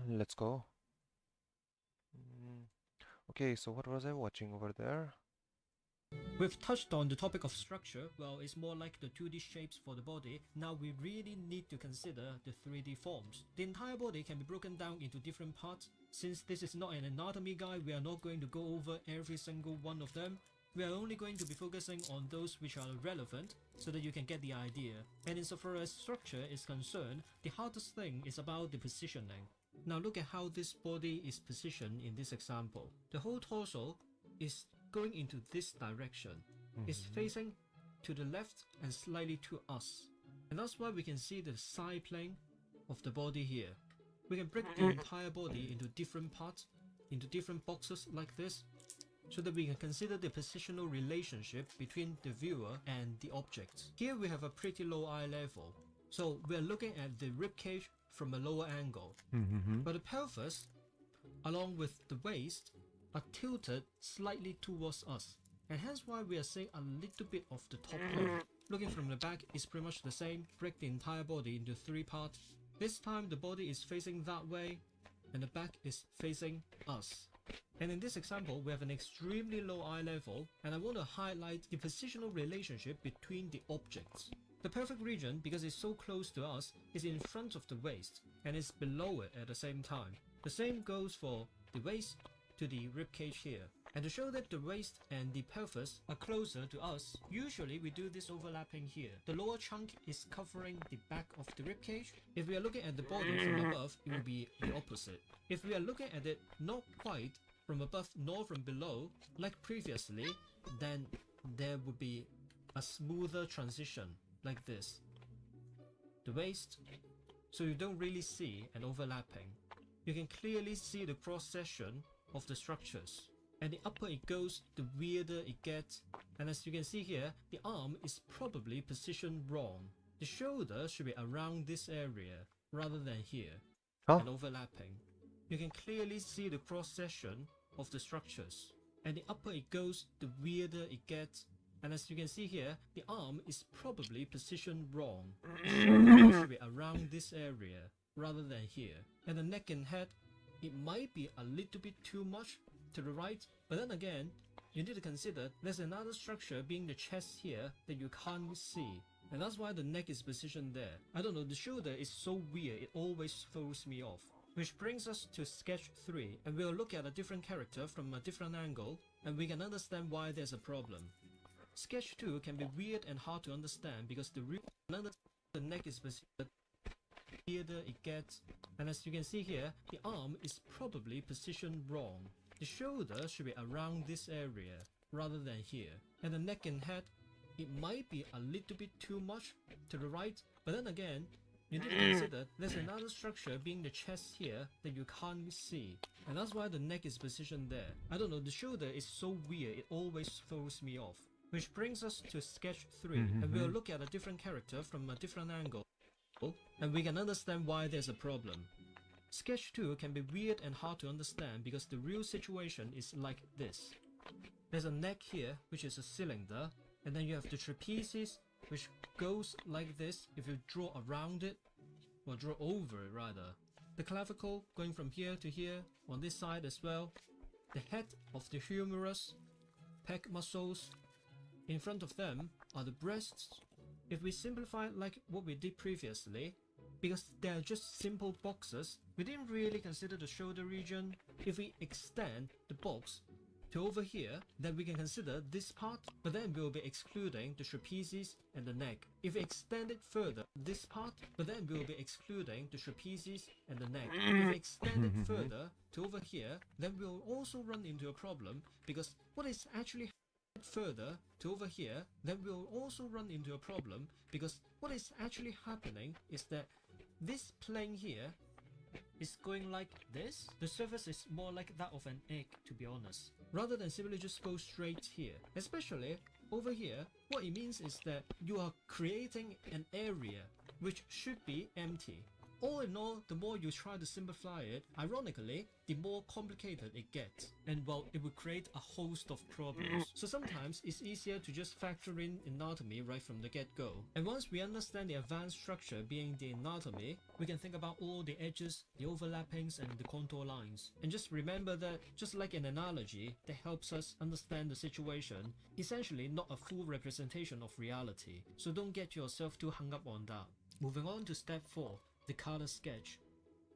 Let's go. Okay, so what was I watching over there? We've touched on the topic of structure. Well, it's more like the 2D shapes for the body. Now we really need to consider the 3D forms. The entire body can be broken down into different parts. Since this is not an anatomy guide, we are not going to go over every single one of them. We are only going to be focusing on those which are relevant so that you can get the idea. And insofar as structure is concerned, the hardest thing is about the positioning. Now look at how this body is positioned in this example. The whole torso is going into this direction. It's facing to the left and slightly to us. And that's why we can see the side plane of the body here. We can break the entire body into different parts, into different boxes like this, so that we can consider the positional relationship between the viewer and the object. Here we have a pretty low eye level, so we are looking at the ribcage from a lower angle. But the pelvis, along with the waist, are tilted slightly towards us, and hence why we are seeing a little bit of the top plane. Looking from the back is pretty much the same. Break the entire body into 3 parts. This time the body is facing that way and the back is facing us. And in this example we have an extremely low eye level, and I want to highlight the positional relationship between the objects. The pelvic region, because it's so close to us, is in front of the waist and is below it at the same time. The same goes for the waist to the ribcage here. And to show that the waist and the pelvis are closer to us, usually we do this overlapping here. The lower chunk is covering the back of the ribcage. If we are looking at the body from above, it will be the opposite. If we are looking at it not quite from above nor from below, like previously, then there would be a smoother transition like this. The waist, so you don't really see an overlapping. You can clearly see the cross section of the structures, and the upper it goes, the weirder it gets. And as you can see here, the arm is probably positioned wrong. The shoulder should be around this area rather than here, and overlapping. You can clearly see the cross section of the structures, and the upper it goes, the weirder it gets. And as you can see here, the arm is probably positioned wrong. The shoulder should be around this area rather than here, and the neck and head, it might be a little bit too much to the right, but then again, you need to consider there's another structure being the chest here that you can't see, and that's why the neck is positioned there. I don't know, the shoulder is so weird, it always throws me off. Which brings us to sketch 3, and we'll look at a different character from a different angle, and we can understand why there's a problem. Sketch 2 can be weird and hard to understand because the neck is positioned weirder it gets, and as you can see here, the arm is probably positioned wrong. The shoulder should be around this area rather than here, and the neck and head, it might be a little bit too much to the right, but then again, you need to consider there's another structure being the chest here that you can't see, and that's why the neck is positioned there. I don't know, the shoulder is so weird, it always throws me off. Which brings us to sketch 3, and we'll look at a different character from a different angle, and we can understand why there's a problem. Sketch 2 can be weird and hard to understand because the real situation is like this. There's a neck here, which is a cylinder, and then you have the trapezius, which goes like this if you draw around it, or draw over it rather. The clavicle going from here to here, on this side as well. The head of the humerus, pec muscles. In front of them are the breasts. If we simplify like what we did previously, because they are just simple boxes, we didn't really consider the shoulder region. If we extend the box to over here, then we can consider this part, but then we'll be excluding the trapezius and the neck. If we extend it further, this part, but then we'll be excluding the trapezius and the neck. If we extend it further to over here, then we'll also run into a problem, because what is actually further to over here, then we'll also run into a problem, because what is actually happening is that this plane here is going like this. The surface is more like that of an egg, to be honest, rather than simply just go straight here. Especially over here, what it means is that you are creating an area which should be empty. all in all, the more you try to simplify it, ironically, the more complicated it gets. And well, it would create a host of problems. So sometimes it's easier to just factor in anatomy right from the get-go. And once we understand the advanced structure being the anatomy, we can think about all the edges, the overlappings, and the contour lines. And just remember that, just like an analogy that helps us understand the situation, essentially not a full representation of reality. So don't get yourself too hung up on that. Moving on to step 4, the color sketch.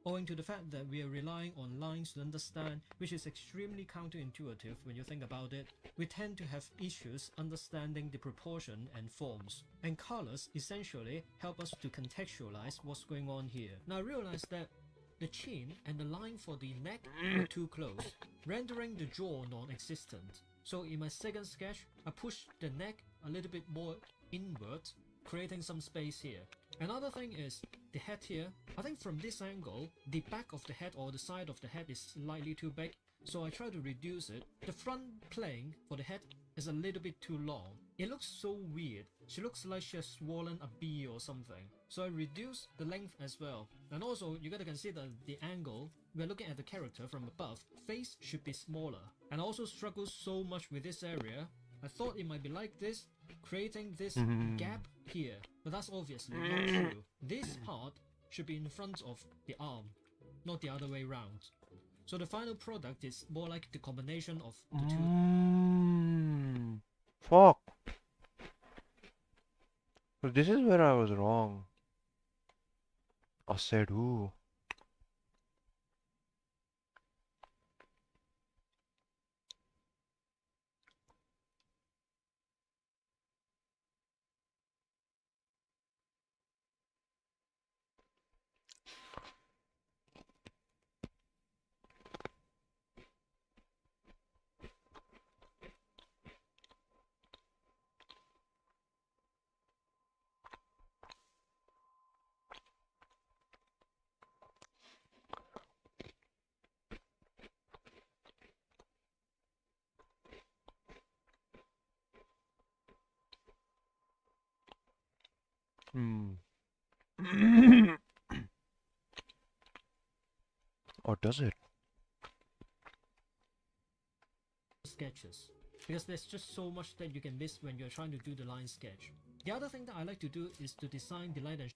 Owing to the fact that we are relying on lines to understand, which is extremely counterintuitive when you think about it, we tend to have issues understanding the proportion and forms. And colors essentially help us to contextualize what's going on here. Now I realize that the chin and the line for the neck were too close, rendering the jaw non-existent. So in my second sketch, I pushed the neck a little bit more inward, creating some space here. Another thing is the head here. I think from this angle, the back of the head or the side of the head is slightly too big, so I try to reduce it. The front plane for the head is a little bit too long. It looks so weird. She looks like she has swollen a bee or something. So I reduce the length as well. And also, you gotta consider the angle. We're looking at the character from above. Face should be smaller. And I also struggle so much with this area. I thought it might be like this, creating this gap here, but that's obviously not true. This part should be in front of the arm, not the other way round. So the final product is more like the combination of the two. Fuck. So this is where I was wrong. I said ooh. Or does it? Sketches, because there's just so much that you can miss when you're trying to do the line sketch. The other thing that I like to do is to design the light and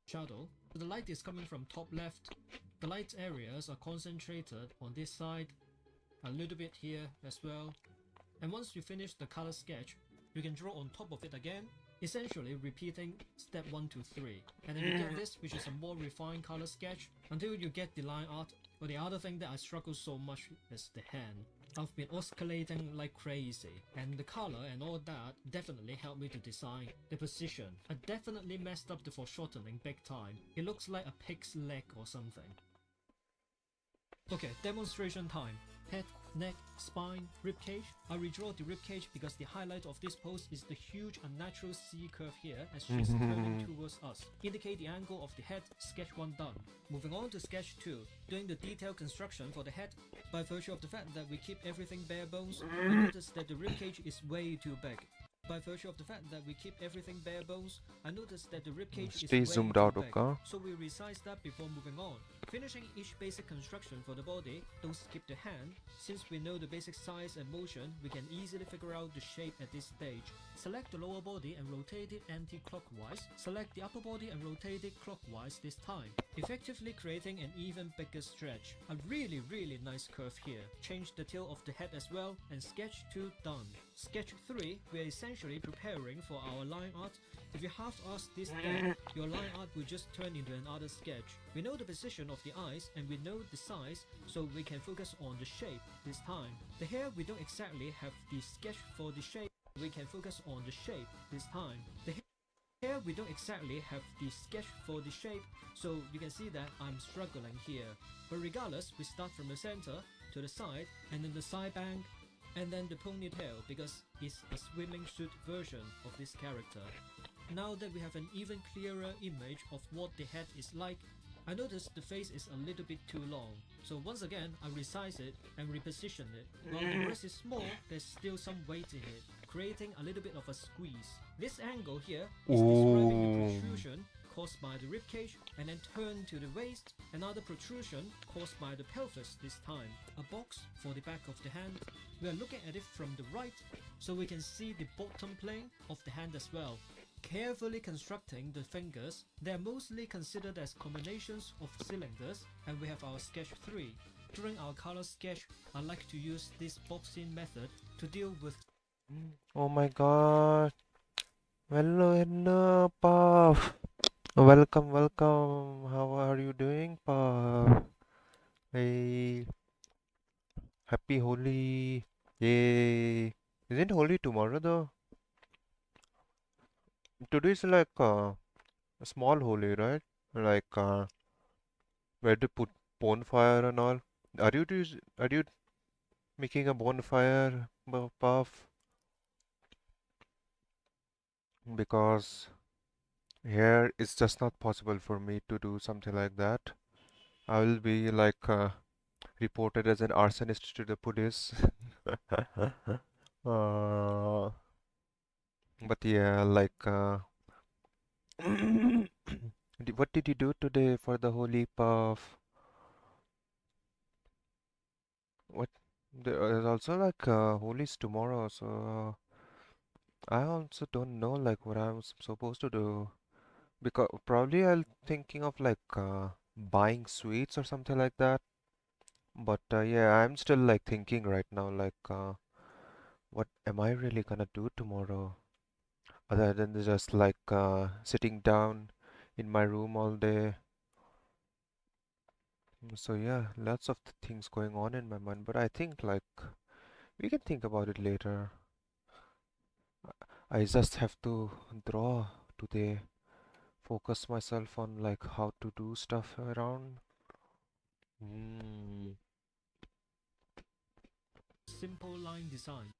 shadow. So the light is coming from top left. The light areas are concentrated on this side, a little bit here as well. And once you finish the color sketch, you can draw on top of it again, essentially repeating step 1 to 3. And then you get this, which is a more refined color sketch, until you get the line art. But the other thing that I struggle so much is the hand. I've been oscillating like crazy, and the color and all that definitely helped me to design the position. I definitely messed up the foreshortening big time. It looks like a pig's leg or something. Okay, demonstration time. Head, neck, spine, ribcage. I redraw the ribcage because the highlight of this pose is the huge unnatural C curve here as she's turning towards us. Indicate the angle of the head, sketch 1 done. Moving on to sketch 2. Doing the detailed construction for the head. By virtue of the fact that we keep everything bare bones, I noticed that the ribcage is way too big. By virtue of the fact that we keep everything bare bones, I noticed that the ribcage is way zoomed too out, big. okay? So we resize that before moving on. Finishing each basic construction for the body, don't skip the hand. Since we know the basic size and motion, we can easily figure out the shape at this stage. Select the lower body and rotate it anti-clockwise. Select the upper body and rotate it clockwise this time, effectively creating an even bigger stretch. A really nice curve here. Change the tail of the head as well, and sketch 2 done. Sketch 3, we are essentially preparing for our line art. If you half-ass this step, your line art will just turn into another sketch. We know the position of the eyes and we know the size, so we can focus on the shape this time. The hair, we don't exactly have the sketch for the shape. We can focus on the shape this time. The hair, we don't exactly have the sketch for the shape, so you can see that I'm struggling here. But regardless, we start from the center to the side, and then the side bang, and then the ponytail because it's a swimming suit version of this character. Now that we have an even clearer image of what the head is like, I noticed the face is a little bit too long, so once again I resize it and reposition it. While the breast is small, there's still some weight in it, creating a little bit of a squeeze. This angle here is describing the Ooh. protrusion caused by the ribcage, and then turn to the waist, another protrusion caused by the pelvis this time. A box for the back of the hand. We are looking at it from the right, so we can see the bottom plane of the hand as well. Carefully constructing the fingers, they are mostly considered as combinations of cylinders, and we have our sketch 3. During our color sketch, I like to use this boxing method to deal with. Oh my god. Hello, Puff. Welcome, welcome. How are you doing, Puff? Hey, happy Holi. Yay. Isn't Holi tomorrow though? Today is like a small Holi, right? Like where to put bonfire and all. Are you making a bonfire, Puff? Because here it's just not possible for me to do something like that. I will be like reported as an arsonist to the police. uh, but yeah, like what did you do today for the Holy Puff? What? There is also like Holi's tomorrow, so I also don't know like what I'm supposed to do. Because probably I'll thinking of like buying sweets or something like that. But yeah, I'm still like thinking right now like what am I really gonna do tomorrow other than just like sitting down in my room all day. So yeah, lots of things going on in my mind, but I think like we can think about it later. I just have to draw today, focus myself on like how to do stuff around. Mm. Simple line design.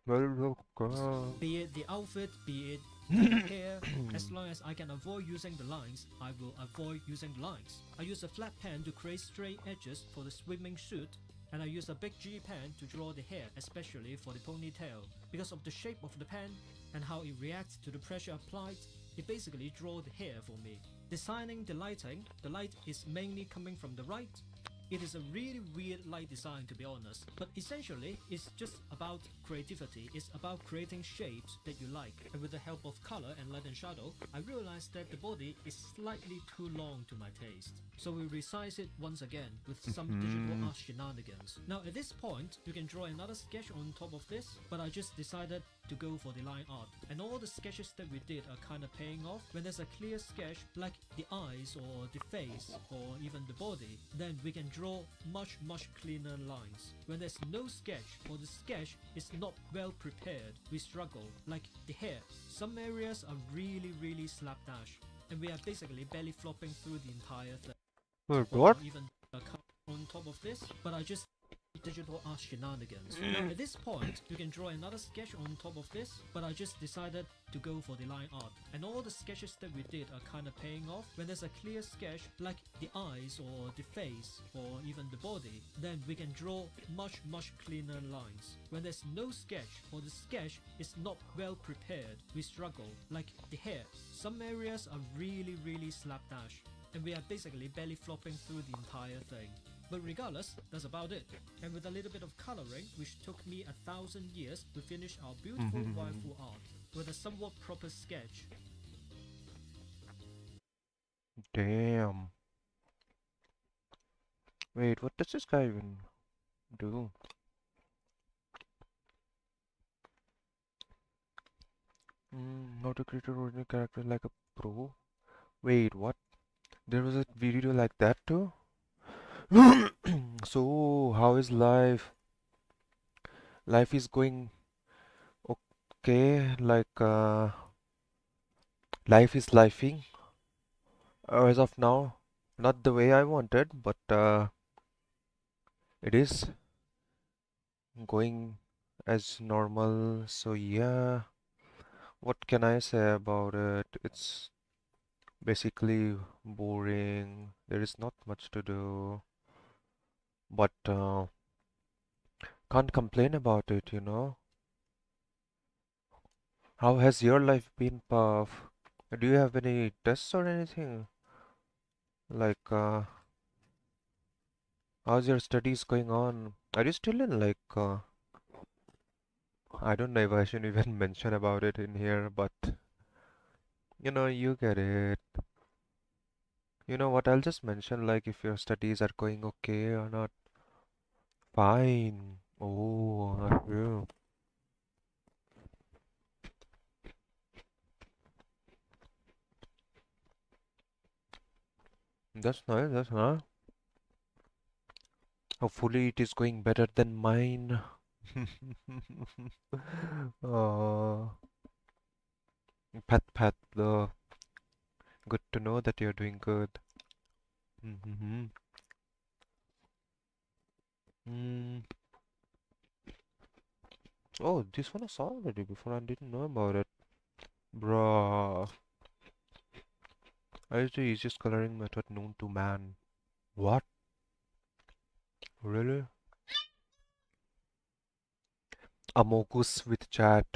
Well, look, Be it the outfit, be it the hair, as long as I can avoid using the lines, I will avoid using the lines. I use a flat pen to create straight edges for the swimming suit, and I use a big G pen to draw the hair, especially for the ponytail. Because of the shape of the pen and how it reacts to the pressure applied, it basically draws the hair for me. Designing the lighting, the light is mainly coming from the right. It is a really weird light design, to be honest, but essentially it's just about creativity. It's about creating shapes that you like, and with the help of color and light and shadow, I realized that the body is slightly too long to my taste. So we resize it once again with some digital art shenanigans. Now at this point, you can draw another sketch on top of this, but I just decided to go for the line art. And all the sketches that we did are kind of paying off. When there's a clear sketch like the eyes or the face or even the body, then we can draw much cleaner lines. When there's no sketch or the sketch is not well prepared, we struggle, like the hair. Some areas are really slapdash, and we are basically belly flopping through the entire thing. Wait, Or what? even a cut on top of this, but I just digital art shenanigans. Now at this point, you can draw another sketch on top of this, but I just decided to go for the line art. And all the sketches that we did are kind of paying off. When there's a clear sketch like the eyes or the face or even the body, then we can draw much cleaner lines. When there's no sketch or the sketch is not well prepared, we struggle, like the hair. Some areas are really slapdash, and we are basically belly flopping through the entire thing. But regardless, that's about it. And with a little bit of coloring, which took me 1,000 years to finish our beautiful waifu art, with a somewhat proper sketch. Damn. Wait, what does this guy even do? How to create a original character like a pro? Wait, what? There was a video like that too? So, how is life? Life is going okay, like life is lifing as of now. Not the way I wanted, but it is going as normal. So yeah, what can I say about it? It's basically boring. There is not much to do, but can't complain about it. How has your life been, Puff? Do you have any tests or anything? Like, how's your studies going on? Are you still in like, I don't know if I should even mention about it in here, but you get it. You know what? I'll just mention like if your studies are going okay or not. Fine. Oh, yeah. That's nice. That's nice. Hopefully, it is going better than mine. Oh, pat pat. Good to know that you're doing good. Mm-hmm. Mm. Oh, this one I saw already before. I didn't know about it. Bruh. I used the easiest coloring method known to man. What? Really? Amogus with chat.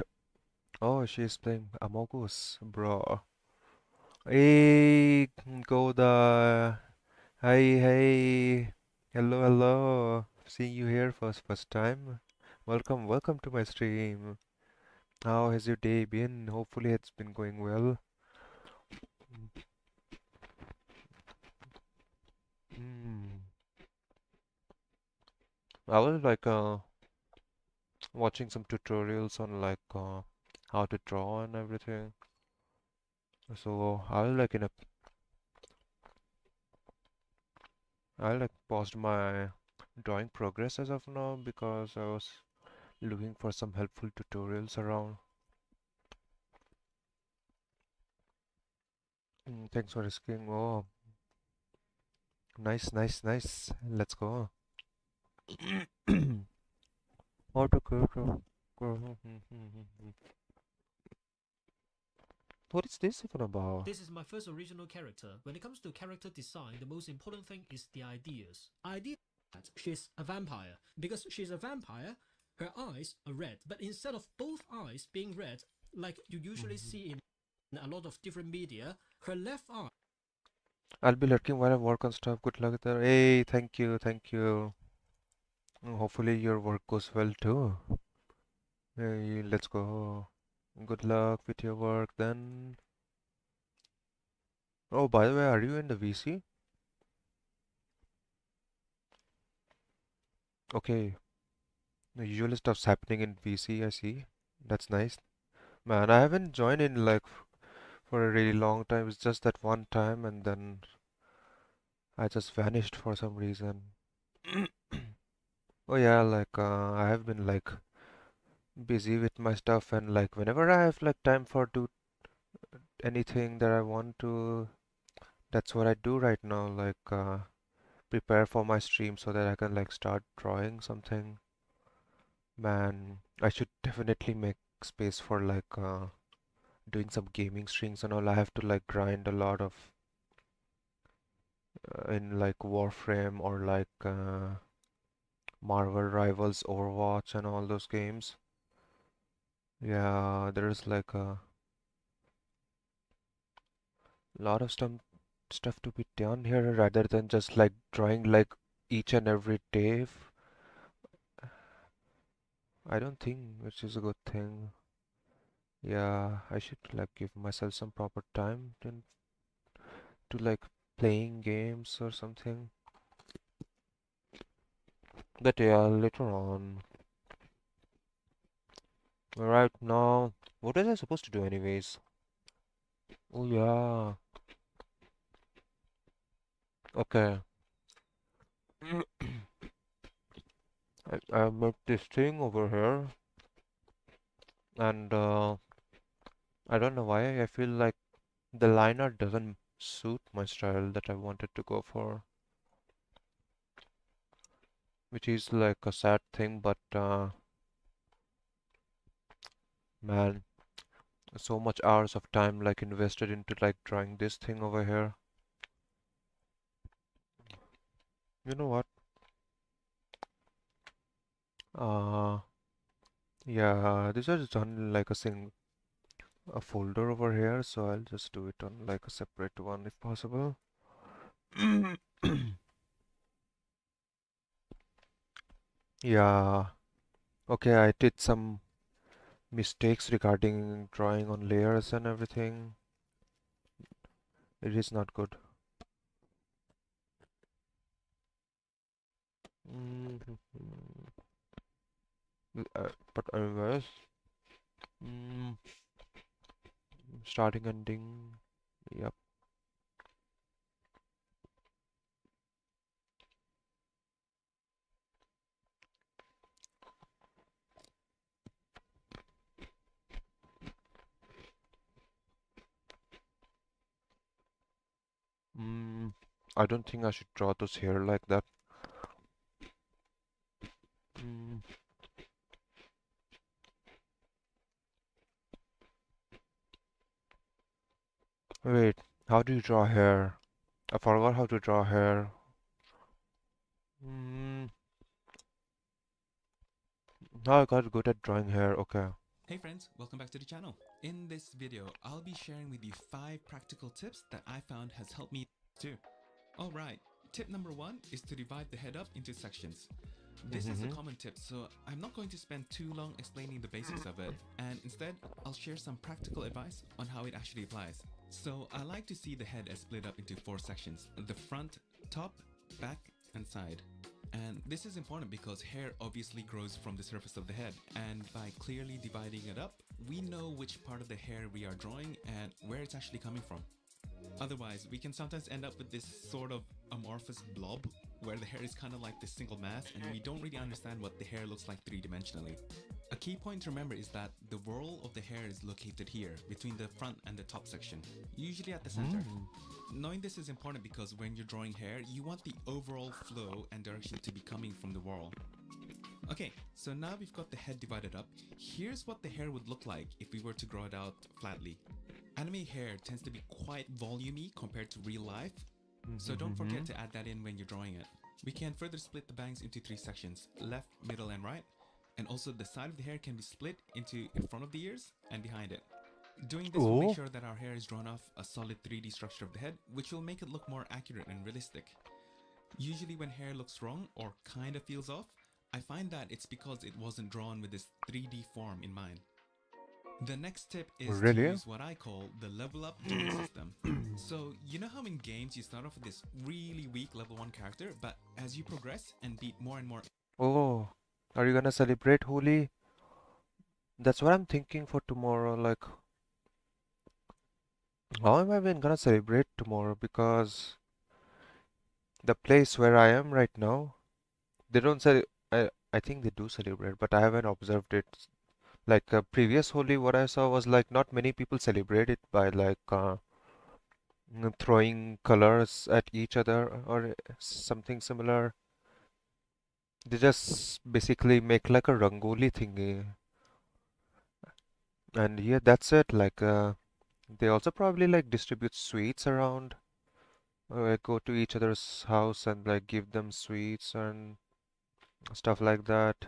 Oh, she's playing Amogus, bro. Hey, Goda. Hey, hey. Hello, hello. Seeing you here for first time. Welcome, welcome to my stream. How has your day been? Hopefully it's been going well. Hmm. I was like watching some tutorials on like how to draw and everything. So I like paused my drawing progress as of now because I was looking for some helpful tutorials around. Thanks for asking. Oh, nice, nice, nice. Let's go. Autocorrect. What is this even about? This is my first original character. When it comes to character design, the most important thing is the ideas. Idea that she's a vampire. Because she's a vampire, her eyes are red. But instead of both eyes being red, like you usually Mhm. see in a lot of different media, her left eye. I'll be lurking while I work on stuff. Good luck there. Hey, thank you, thank you. Hopefully your work goes well too. Hey, let's go. Good luck with your work then. Oh, by the way, are you in the VC? Okay. The usual stuff's happening in VC, I see. That's nice. Man, I haven't joined in like for a really long time. It's just that one time and then I just vanished for some reason. Oh yeah, like I have been like busy with my stuff and like whenever I have like time for do anything that I want to, that's what I do right now. Like prepare for my stream so that I can like start drawing something. Man, I should definitely make space for like doing some gaming streams and all. I have to like grind a lot of in like Warframe or like Marvel Rivals, Overwatch, and all those games. Yeah, there's like a lot of stuff to be done here rather than just like drawing like each and every day. I don't think which is a good thing. Yeah, I should like give myself some proper time to like playing games or something. But yeah, later on. Right now, what was I supposed to do anyways? Oh yeah. Okay. I made this thing over here, and I don't know why I feel like the liner doesn't suit my style that I wanted to go for, which is like a sad thing, but Man, so much hours of time like invested into like drawing this thing over here. You know what? Uh, yeah, this is done like a folder over here, so I'll just do it on like a separate one if possible. Yeah, okay, I did some mistakes regarding drawing on layers and everything. It is not good. Mhm. But anyways, mm, starting ending. Yep. Mm, I don't think I should draw those hair like that. Mm, wait, how do you draw hair? I forgot how to draw hair. Mm, now I got good at drawing hair. Okay. Hey friends, welcome back to the channel. In this video, I'll be sharing with you 5 practical tips that I found has helped me too. Alright, tip number 1 is to divide the head up into sections. This is a Mm-hmm. common tip, so I'm not going to spend too long explaining the basics of it, and instead, I'll share some practical advice on how it actually applies. So I like to see the head as split up into 4 sections: the front, top, back, and side. And this is important because hair obviously grows from the surface of the head, and by clearly dividing it up, we know which part of the hair we are drawing and where it's actually coming from. Otherwise, we can sometimes end up with this sort of amorphous blob where the hair is kind of like this single mass and we don't really understand what the hair looks like three-dimensionally. A key point to remember is that the whorl of the hair is located here, between the front and the top section, usually at the center. Mm. Knowing this is important because when you're drawing hair, you want the overall flow and direction to be coming from the whorl. Okay, so now we've got the head divided up. Here's what the hair would look like if we were to draw it out flatly. Anime hair tends to be quite volumey compared to real life, so don't Mm-hmm. forget to add that in when you're drawing it. We can further split the bangs into 3 sections: left, middle, and right. And also the side of the hair can be split into in front of the ears and behind it. Doing this will make Oh, sure that our hair is drawn off a solid 3D structure of the head, which will make it look more accurate and realistic. Usually when hair looks wrong or kinda feels off, I find that it's because it wasn't drawn with this 3D form in mind. The next tip is to really? use what I call the level up duel system. So, you know how in games you start off with this really weak level 1 character, but as you progress and beat more and more. Oh, are you gonna celebrate Holi? That's what I'm thinking for tomorrow. Like, how am I even gonna celebrate tomorrow? Because the place where I am right now, they don't say. I think they do celebrate, but I haven't observed it. Like previous Holi, what I saw was like not many people celebrate it by like throwing colors at each other or something similar. They just basically make like a rangoli thingy, and yeah, that's it. Like they also probably like distribute sweets around, go to each other's house and like give them sweets and stuff like that.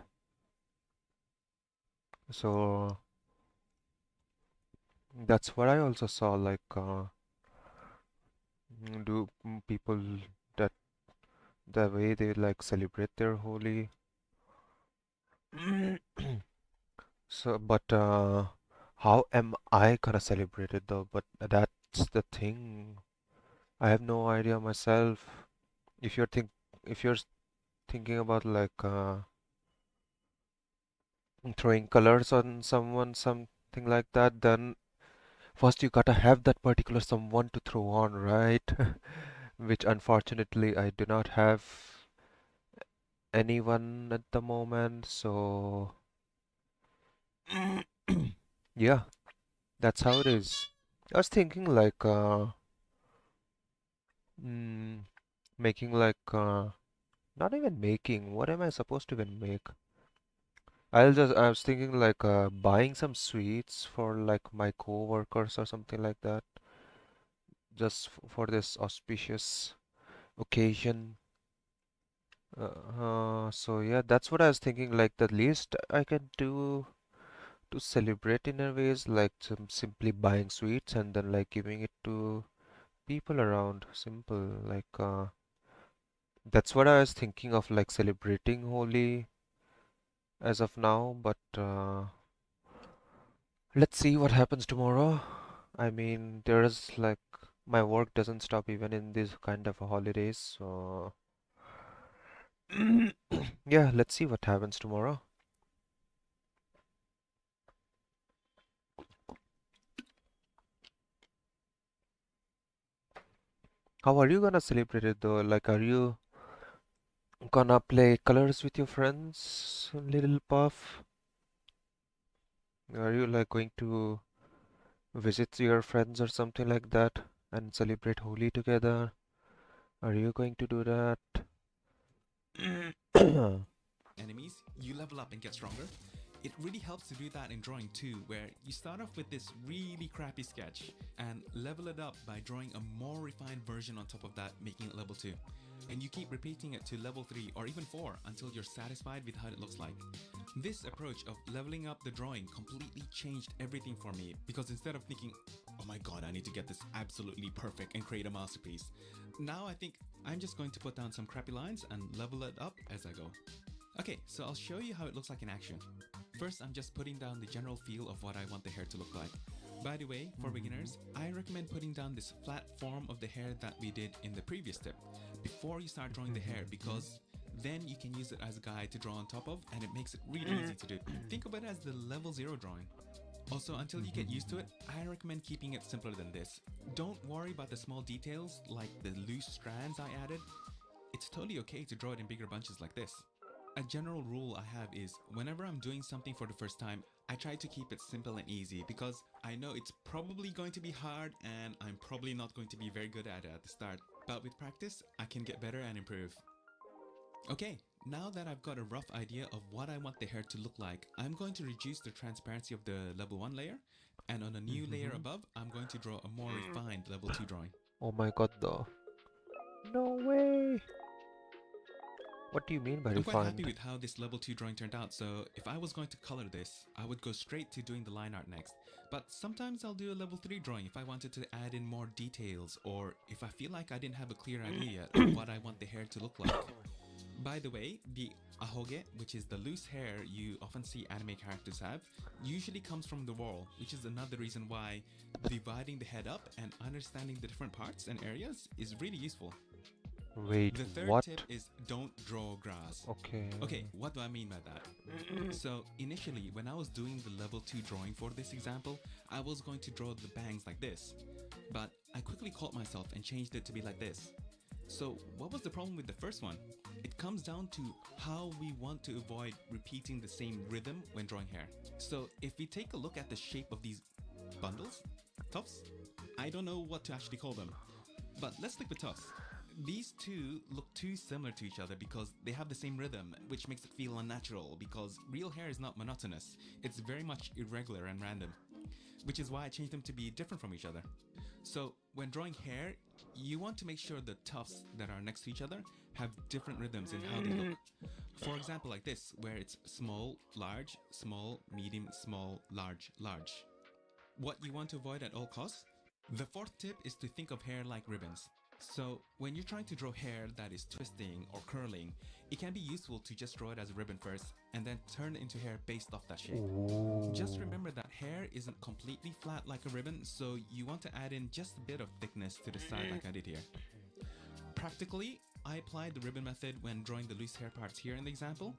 So that's what I also saw. Like, do people that the way they like celebrate their Holi? So, but how am I gonna celebrate it though? But that's the thing. I have no idea myself. If you're think if you're thinking about like throwing colors on someone, something like that, then first you gotta have that particular someone to throw on, right? Which unfortunately I do not have anyone at the moment, so yeah, that's how it is. I was thinking like mm, making like not even making. What am I supposed to even make? I was thinking like buying some sweets for like my co-workers or something like that, just for this auspicious occasion. So yeah, that's what I was thinking. Like the least I can do to celebrate in a way is like simply buying sweets and then like giving it to people around. Simple. Like that's what I was thinking of, like celebrating Holi as of now. But let's see what happens tomorrow. I mean, there is like my work doesn't stop even in these kind of holidays. So yeah, let's see what happens tomorrow. How are you gonna celebrate it though? Like, are you gonna play colors with your friends, little puff? Are you like going to visit your friends or something like that and celebrate Holi together? Are you going to do that? Enemies, you level up and get stronger. It really helps to do that in drawing too, where you start off with this really crappy sketch and level it up by drawing a more refined version on top of that, making it level 2. And you keep repeating it to level 3 or even 4 until you're satisfied with how it looks like. This approach of leveling up the drawing completely changed everything for me, because instead of thinking, oh my god, I need to get this absolutely perfect and create a masterpiece, now I think I'm just going to put down some crappy lines and level it up as I go. Okay, so I'll show you how it looks like in action. First, I'm just putting down the general feel of what I want the hair to look like. By the way, for beginners, I recommend putting down this flat form of the hair that we did in the previous tip before you start drawing the hair, because then you can use it as a guide to draw on top of, and it makes it really easy to do. Think of it as the level 0 drawing. Also, until you get used to it, I recommend keeping it simpler than this. Don't worry about the small details like the loose strands I added. It's totally okay to draw it in bigger bunches like this. A general rule I have is whenever I'm doing something for the first time, I try to keep it simple and easy, because I know it's probably going to be hard and I'm probably not going to be very good at it at the start. But with practice, I can get better and improve. Okay, now that I've got a rough idea of what I want the hair to look like, I'm going to reduce the transparency of the level 1 layer, and on a new layer above, I'm going to draw a more refined level 2 drawing. Oh my god, though. No way. What do you mean by I'm quite happy refined? with how this level 2 drawing turned out, so if I was going to color this, I would go straight to doing the line art next. But sometimes I'll do a level 3 drawing if I wanted to add in more details, or if I feel like I didn't have a clear idea yet of what I want the hair to look like. By the way, the ahoge, which is the loose hair you often see anime characters have, usually comes from the wall, which is another reason why dividing the head up and understanding the different parts and areas is really useful. Wait, The third what? tip is don't draw grass. Okay. Okay, what do I mean by that? So initially, when I was doing the level 2 drawing for this example, I was going to draw the bangs like this. But I quickly caught myself and changed it to be like this. So what was the problem with the first one? It comes down to how we want to avoid repeating the same rhythm when drawing hair. So if we take a look at the shape of these bundles, tufts, I don't know what to actually call them, but let's stick with tufts. These two look too similar to each other because they have the same rhythm, which makes it feel unnatural, because real hair is not monotonous. It's very much irregular and random, which is why I changed them to be different from each other. So when drawing hair, you want to make sure the tufts that are next to each other have different rhythms in how they look. For example, like this, where it's small, medium, small, large, large. What you want to avoid at all costs? The fourth tip is to think of hair like ribbons. So when you're trying to draw hair that is twisting or curling, it can be useful to just draw it as a ribbon first and then turn it into hair based off that shape. Ooh. Just remember that hair isn't completely flat like a ribbon, so you want to add in just a bit of thickness to the side like I did here. Practically, I applied the ribbon method when drawing the loose hair parts here in the example.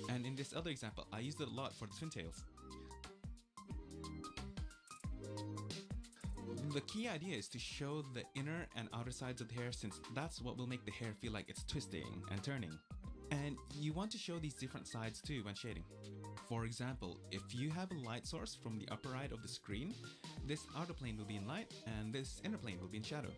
And in this other example, I used it a lot for the twin tails. The key idea is to show the inner and outer sides of the hair, since that's what will make the hair feel like it's twisting and turning. And you want to show these different sides too when shading. For example, if you have a light source from the upper right of the screen, this outer plane will be in light and this inner plane will be in shadow.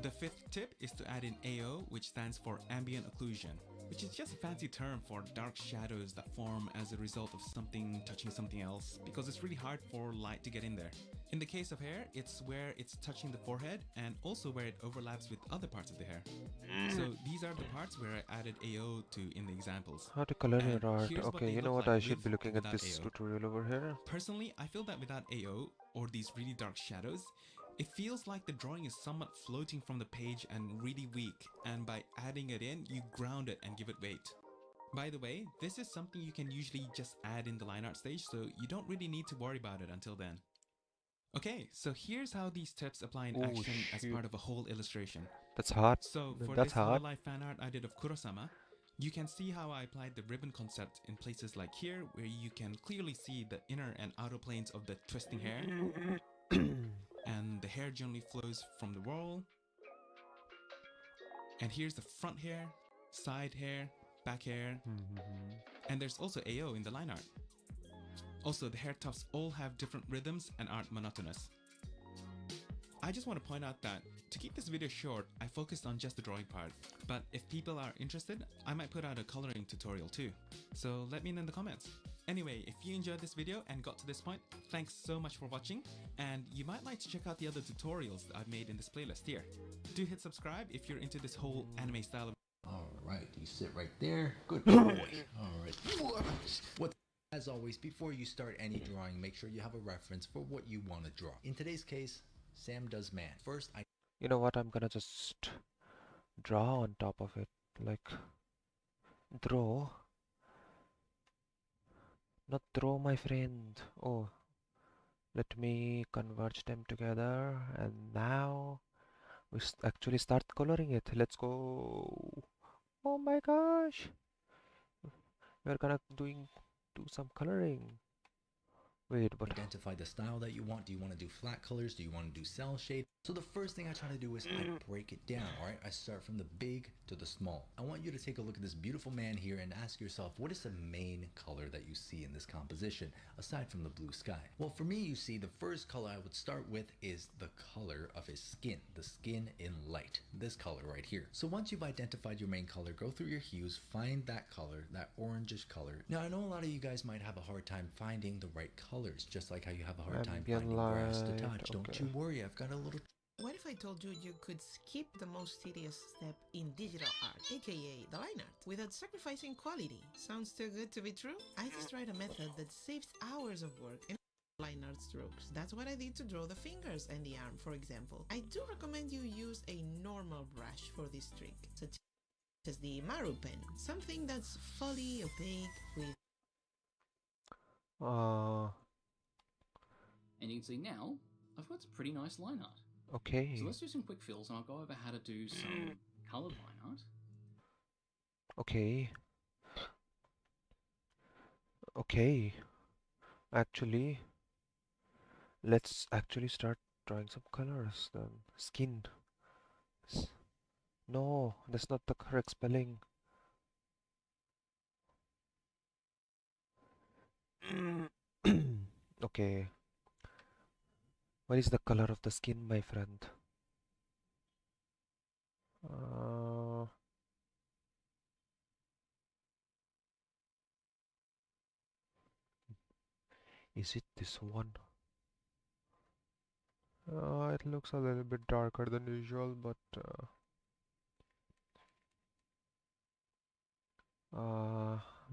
The fifth tip is to add in AO, which stands for ambient occlusion. which is just a fancy term for dark shadows that form as a result of something touching something else, because it's really hard for light to get in there. In the case of hair, it's where it's touching the forehead and also where it overlaps with other parts of the hair. So these are the parts where I added AO to in the examples. How to color And your art. here's what Okay, they you know look what? like I should with be or looking at without this AO. tutorial over here. Personally, I feel that without AO, or these really dark shadows, it feels like the drawing is somewhat floating from the page and really weak, and by adding it in, you ground it and give it weight. By the way, this is something you can usually just add in the line art stage, so you don't really need to worry about it until then. Okay, so here's how these tips apply in Oh action as shoot, part of a whole illustration. that's hard. So for That's this low hard. life fan art I did of Kurosama, you can see how I applied the ribbon concept in places like here, where you can clearly see the inner and outer planes of the twisting hair, and the hair generally flows from the wall. And here's the front hair, side hair, back hair, and there's also AO in the line art. Also, the hair tufts all have different rhythms and aren't monotonous. I just want to point out that to keep this video short, I focused on just the drawing part, but if people are interested, I might put out a coloring tutorial too. So let me know in the comments. Anyway, if you enjoyed this video and got to this point, thanks so much for watching, and you might like to check out the other tutorials that I've made in this playlist here. Do hit subscribe if you're into this whole anime style of Alright, you sit right there. Good boy. Alright. What? As always, before you start any drawing, make sure you have a reference for what you want to draw. In today's case, Sam does man. First, You know what? I'm gonna just draw on top of it. Like, draw. Not throw, my friend. Oh, let me converge them together. And now we actually start coloring it. Let's go. Oh my gosh. We're gonna do some coloring. Wait, but identify the style that you want. Do you want to do flat colors? Do you want to do cell shade? So the first thing I try to do is I break it down, all right? I start from the big to the small. I want you to take a look at this beautiful man here and ask yourself, what is the main color that you see in this composition, aside from the blue sky? Well, for me, you see, the first color I would start with is the color of his skin, the skin in light, this color right here. So once you've identified your main color, go through your hues, find that color, that orangish color. Now, I know a lot of you guys might have a hard time finding the right colors, just like how you have a hard time ambient finding grass to light. touch. Don't Okay. you worry, I've got a little What if I told you you could skip the most tedious step in digital art, aka the line art, without sacrificing quality? Sounds too good to be true? I just tried a method that saves hours of work and line art strokes. That's what I did to draw the fingers and the arm, for example. I do recommend you use a normal brush for this trick, such as the Maru pen, something that's fully opaque with And you can see now, I've got some pretty nice line art. Okay. So let's do some quick fills and I'll go over how to do some coloured line art. Okay. Okay. Actually, let's actually start drawing some colors then. Skin. No, that's not the correct spelling. Okay. What is the color of the skin, my friend? Is it this one? It looks a little bit darker than usual, but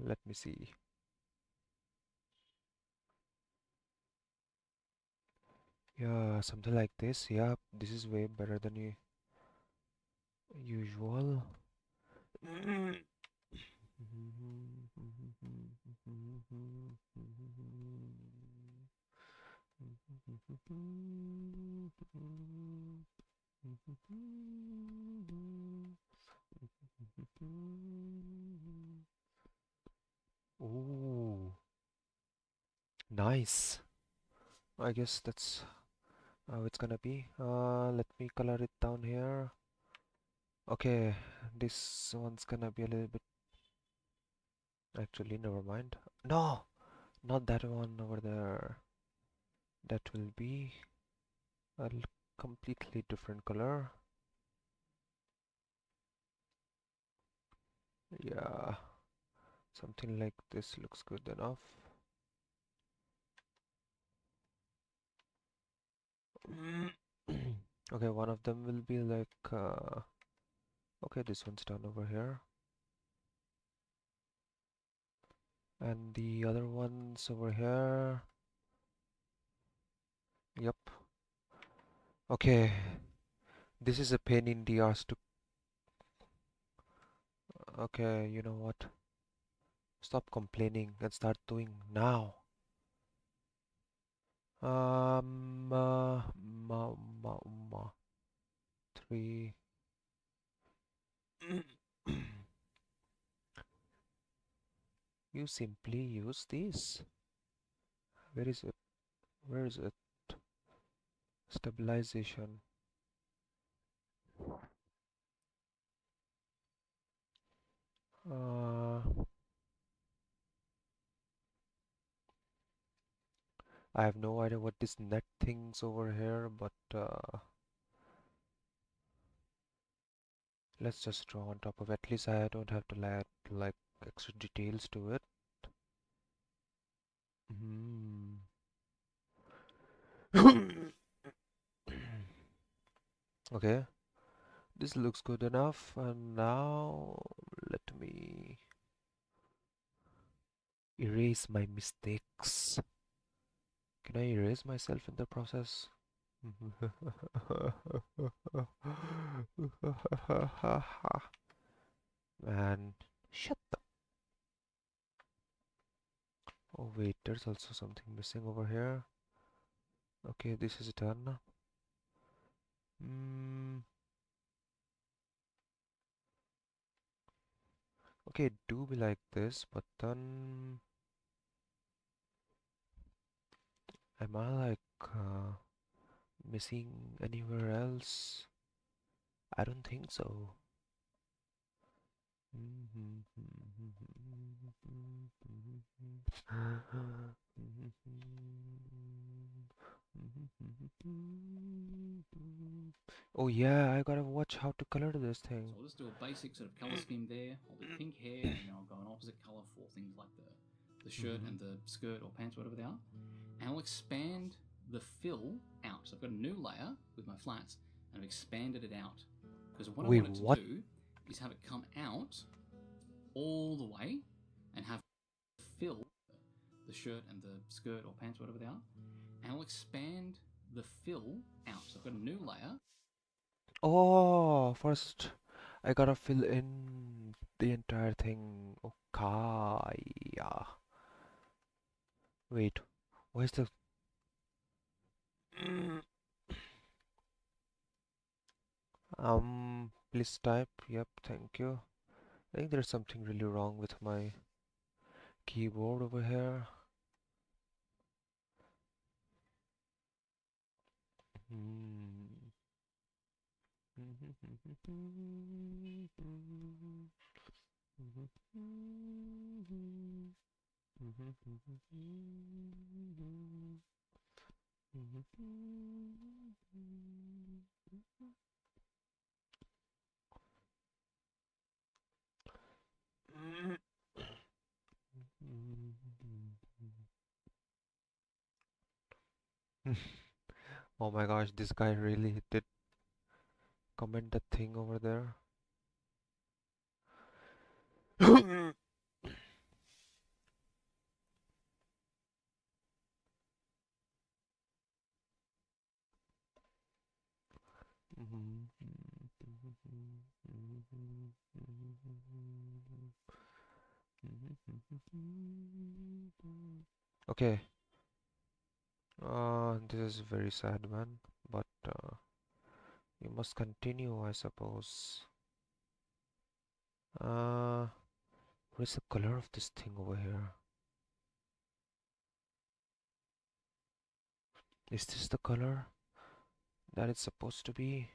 let me see. Yeah, something like this. Yeah, this is way better than usual. Ooh, nice. I guess that's how it's gonna be. Let me color it down here. Okay, this one's gonna be a little bit. Actually, never mind. No, not that one over there. That will be a completely different color. Yeah, something like this looks good enough. Okay, one of them will be like, okay, this one's done over here. And the other one's over here. Yep. Okay, this is a pain in the ass to. Okay, you know what? Stop complaining and start doing now. Ma, ma, 3. You simply use this. Where is it? Where is it? Stabilization. Uh, I have no idea what this net thing's over here, but let's just draw on top of it. At least I don't have to add like extra details to it. Hmm. Okay, this looks good enough, and now let me erase my mistakes. Can I erase myself in the process? Man, shut the. Oh wait, there's also something missing over here. Okay, this is done. Mm, okay, do be like this, but then am I like missing anywhere else? I don't think so. Oh yeah, I gotta watch how to color this So thing. I'll just do a basic sort of colour scheme there. I'll do pink hair, and then I'll go an opposite colour for things like the shirt and the skirt or pants, whatever they are. And I'll expand the fill out. So I've got a new layer with my flats, and I've expanded it out. Because what I Wait, wanted to what? do is have it come out all the way and have fill the shirt and the skirt or pants, whatever they are. And I'll expand the fill out. So I've got a new layer. Oh, first I gotta fill in the entire thing. Okay, yeah. Wait, where's the? Please type. Yep, thank you. I think there's something really wrong with my keyboard over here. Hmm. Oh my gosh, this guy really did comment that thing over there. Okay, this is very sad, man, but you must continue, I suppose. What is the color of this thing over here? Is this the color that it's supposed to be?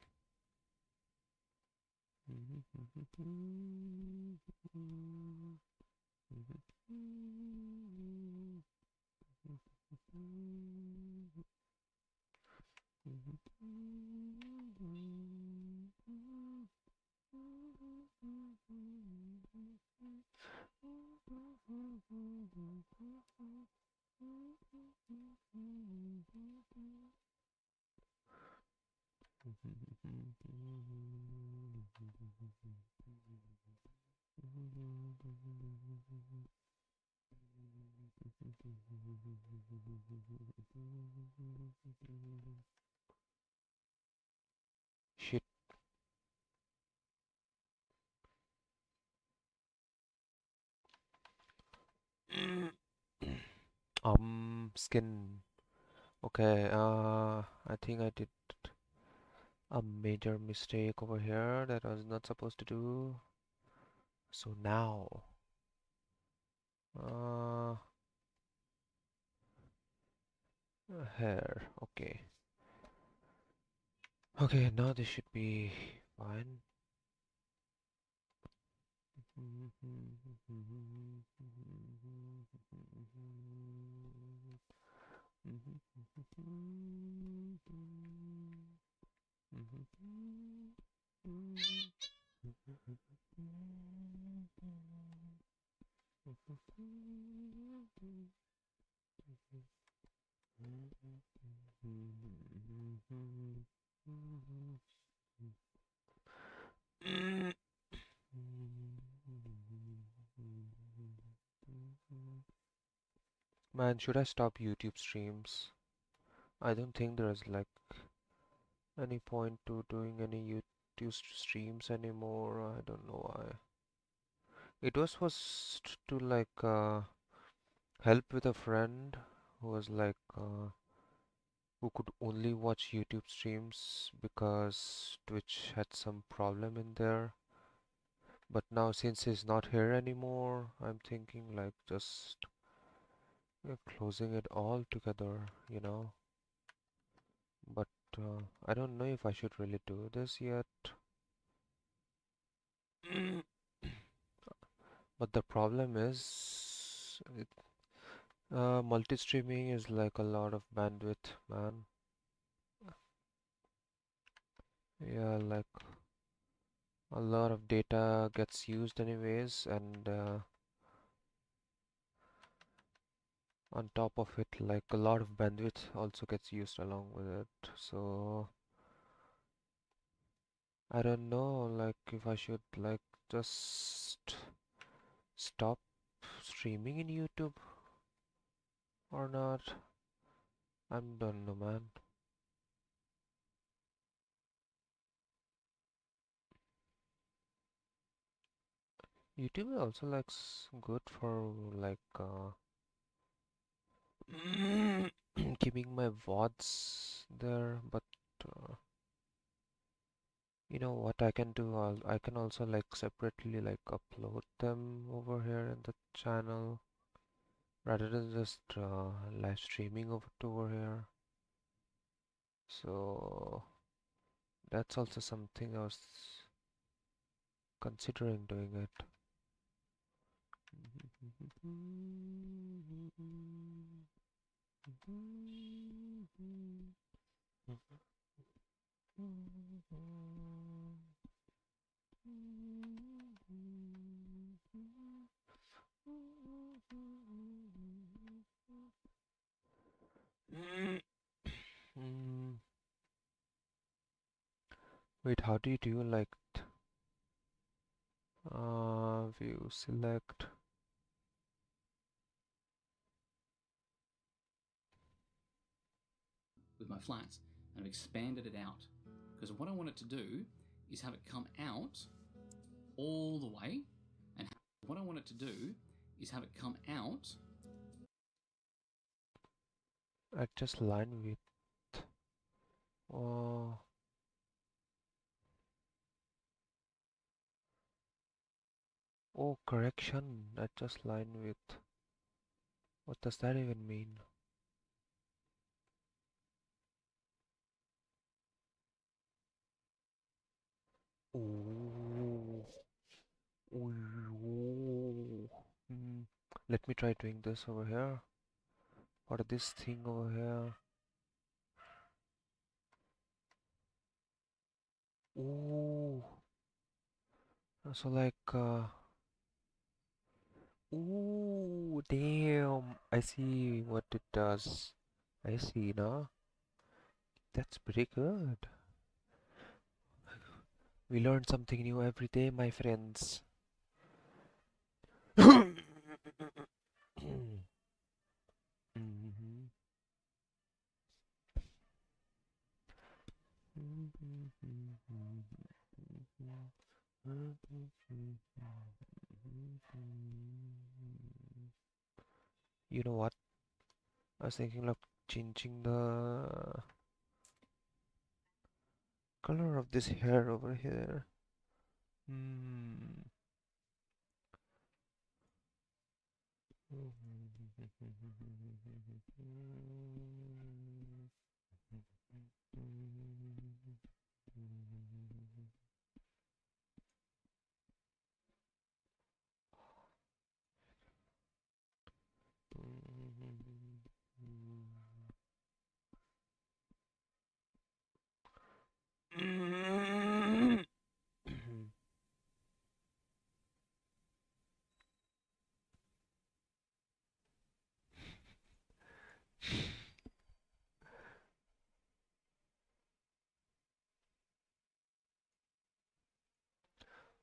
Shit. Skin. Okay, I think I did a major mistake over here that I was not supposed to do. So now, uh, hair. Okay. Okay, now this should be fine. Man, should I stop YouTube streams? I don't think there's like any point to doing any YouTube streams anymore. I don't know why. It was supposed to like help with a friend who was like who could only watch YouTube streams because Twitch had some problem in there. But now since he's not here anymore, I'm thinking like just closing it all together, you know. But I don't know if I should really do this yet. But the problem is, multi-streaming is like a lot of bandwidth, man. Yeah, like a lot of data gets used anyways, and on top of it, like a lot of bandwidth also gets used along with it. So I don't know, like if I should like just stop streaming in YouTube or not. I don't know, man. YouTube is also like good for like keeping my VODs there, but uh, you know what I can do? I can also like separately like upload them over here in the channel rather than just live streaming over here. So that's also something I was considering doing it. Mm, Wait, how do you do like view select? with my flats, and I've expanded it out because what I want it to do is have it come out all the way, and what I want it to do is have it come out. I just line width. Oh, oh, correction. I just line width. What does that even mean? Ooh, ooh. Let me try doing this over here. Or this thing over here. Ooh. So like, ooh, damn. I see what it does. I see now. That's pretty good. We learn something new every day, my friends. Mhm. You know what? I was thinking of changing the color of this hair over here. Hmm.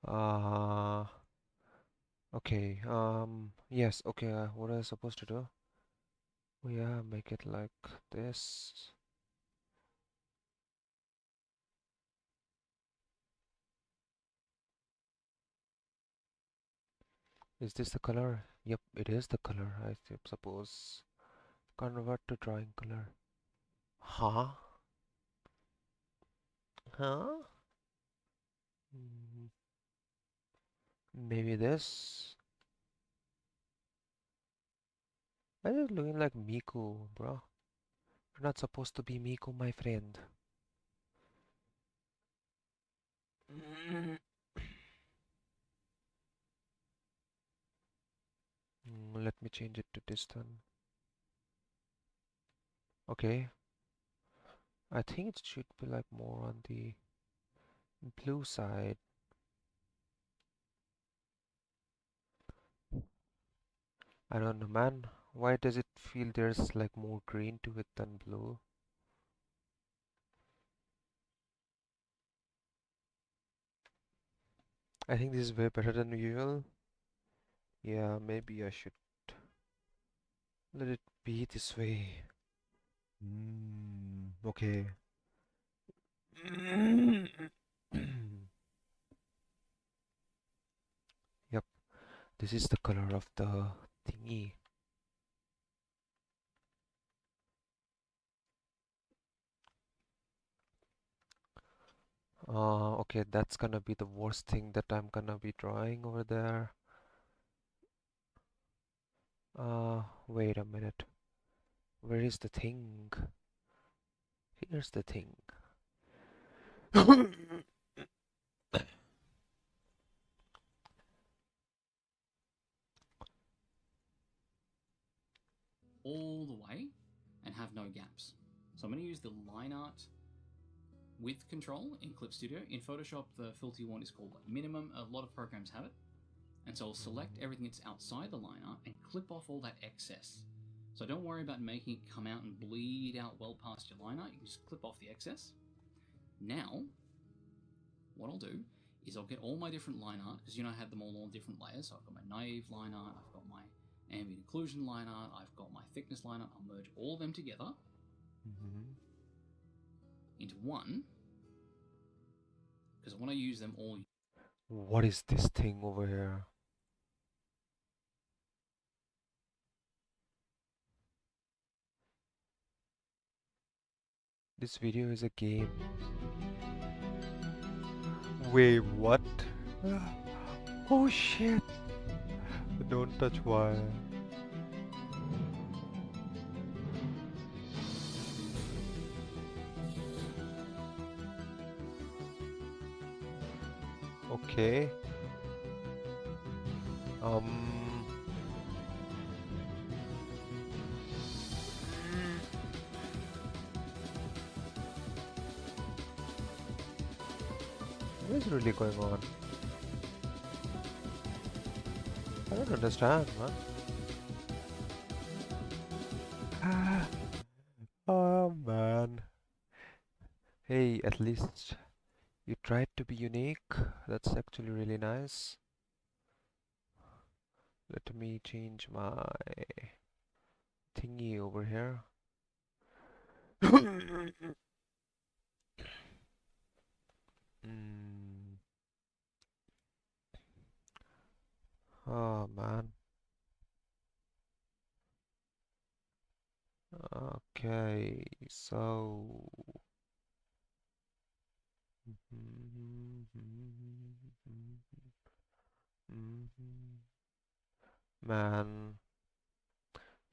Uh, okay, yes, okay, what am I supposed to do? Oh yeah, make it like this. Is this the color? Yep, it is the color, suppose. Convert to drawing color. Huh? Huh? Mm, maybe this? I just looking like Miku, bro. You're not supposed to be Miku, my friend. Let me change it to this one. Okay. I think it should be like more on the blue side. I don't know, man. Why does it feel there's like more green to it than blue? I think this is way better than usual. Yeah, maybe I should let it be this way. Okay. Yep, this is the color of the thingy. Okay, that's gonna be the worst thing that I'm gonna be drawing over there. Wait a minute. Where is the thing? Here's the thing. All the way and have no gaps. So I'm going to use the line art width control in Clip Studio. In Photoshop, the filter you want is called minimum. A lot of programs have it. And so I'll select everything that's outside the line art and clip off all that excess. So don't worry about making it come out and bleed out well past your line art. You can just clip off the excess. Now, what I'll do is I'll get all my different line art, because I had them all on different layers. So I've got my naive line art, I've got my ambient occlusion line art, I've got my thickness line art. I'll merge all of them together into one, because I want to use them all. What is this thing over here? This video is a game. Wait, what? Oh shit! Don't touch wire. Okay. What is really going on? I don't understand, man. Oh man. Hey, at least You tried to be unique. That's actually really nice. Let me change my thingy over here. Mm. Oh man. Okay, so man,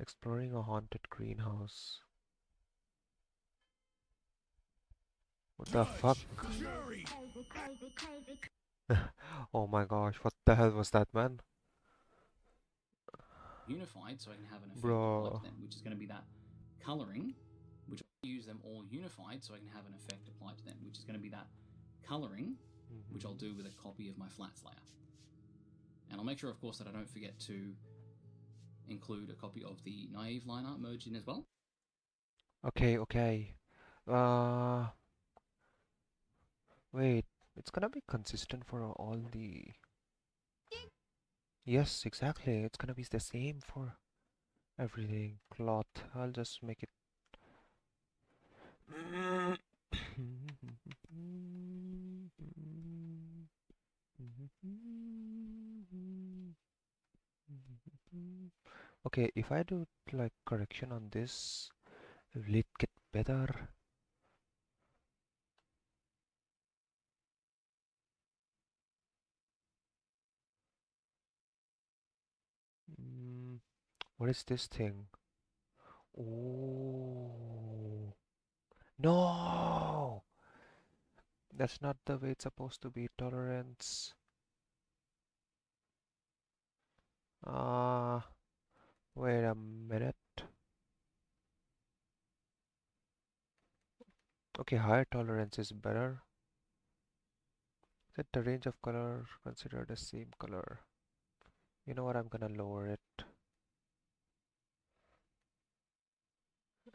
exploring a haunted greenhouse. What the fuck? Oh my gosh, what the hell was that, man? Unified, so I can have an effect applied to Bro. them, which is going to be that coloring, which I'll use them all unified, so I can have an effect applied to them, which is going to be that coloring, which I'll do with a copy of my flats layer. And I'll make sure, of course, that I don't forget to include a copy of the naive line art merged in as well. Okay, okay. Uh, Wait, it's gonna be consistent for all the... Yes, exactly. It's gonna be the same for everything. Cloth. I'll just make it. Okay, if I do like correction on this, will it get better? Mm, what is this thing? Oh, no! That's not the way it's supposed to be. Tolerance. Ah, wait a minute. Okay, higher tolerance is better. Set the range of color, consider the same color. You know what, I'm gonna lower it.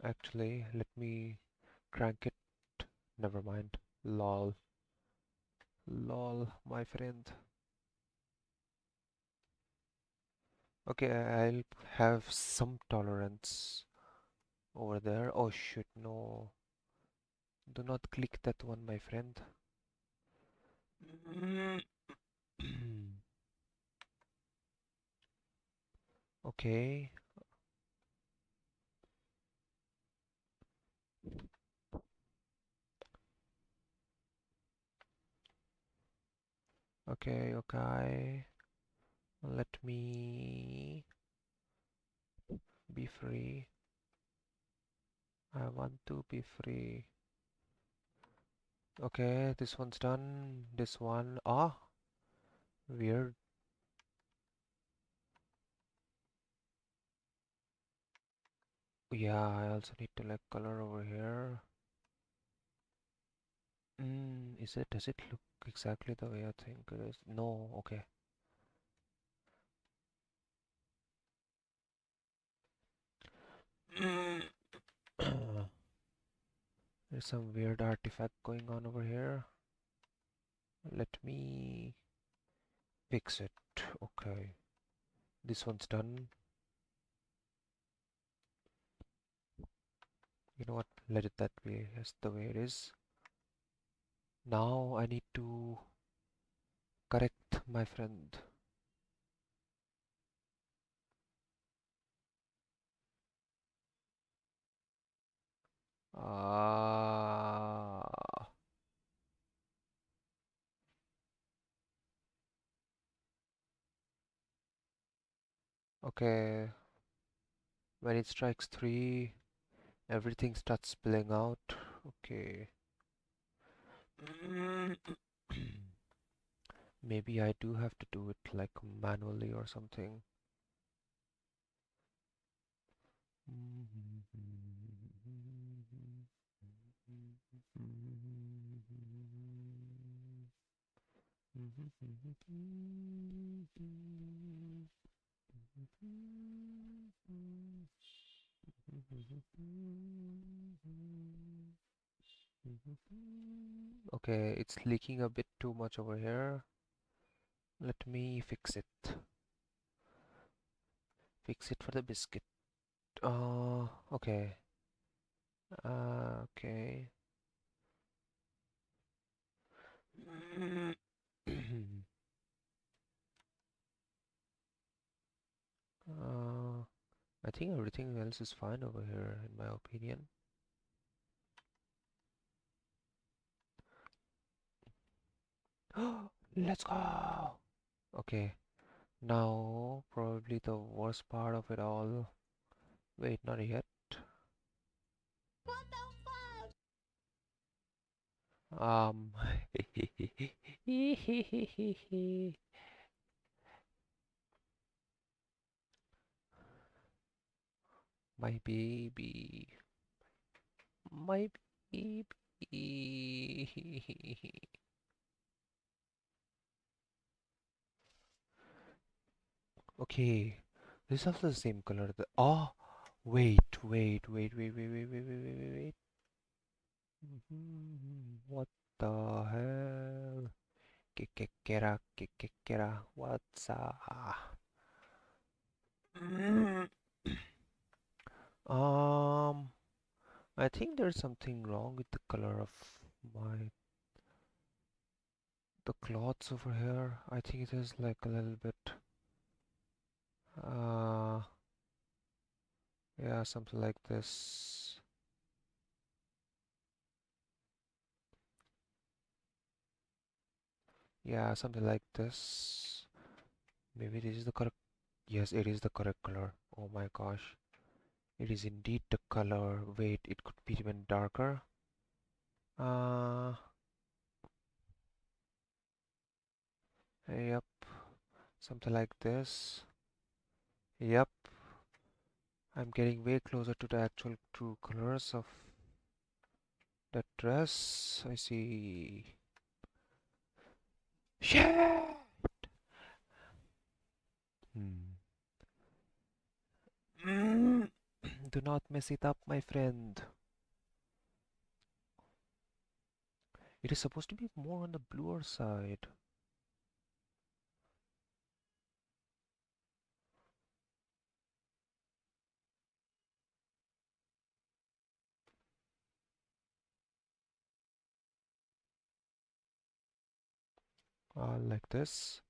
Actually, let me crank it. Never mind. Lol. Lol, my friend. Okay, I'll have some tolerance over there. Oh shit, no. Do not click that one, my friend. Okay. Okay, okay. Let me be free. I want to be free. Okay, this one's done. This one, weird. Yeah, I also need to like color over here. Is it, does it look exactly the way I think it is? No, okay. There's some weird artifact going on over here. Let me fix it. Okay, this one's done. You know what? Let it that way. That's the way it is. Now I need to correct my friend. Ah, okay. When it strikes 3, everything starts spilling out. Okay. Maybe I do have to do it like manually or something. Okay, it's leaking a bit too much over here. Let me fix it. Fix it for the biscuit. Okay. Okay. I think everything else is fine over here, in my opinion. Let's go! Okay, now probably the worst part of it all. Wait, not yet. Um, my baby, my baby. Okay, this is also the same color. Wait, wait, wait, wait, wait, wait, wait, wait, wait, wait, wait. What the hell? Que, what's Um, I think there's something wrong with the color of my the cloths over here. I think it is like a little bit uh yeah, something like this. Yeah, something like this. Maybe this is the correct. Yes, it is the correct color. Oh my gosh. It is indeed the color. Wait, it could be even darker. Uh, yep, something like this. Yep, I'm getting way closer to the actual true colors of that dress. I see. Shit! Hmm. Do not mess it up, my friend. It is supposed to be more on the bluer side. Like this.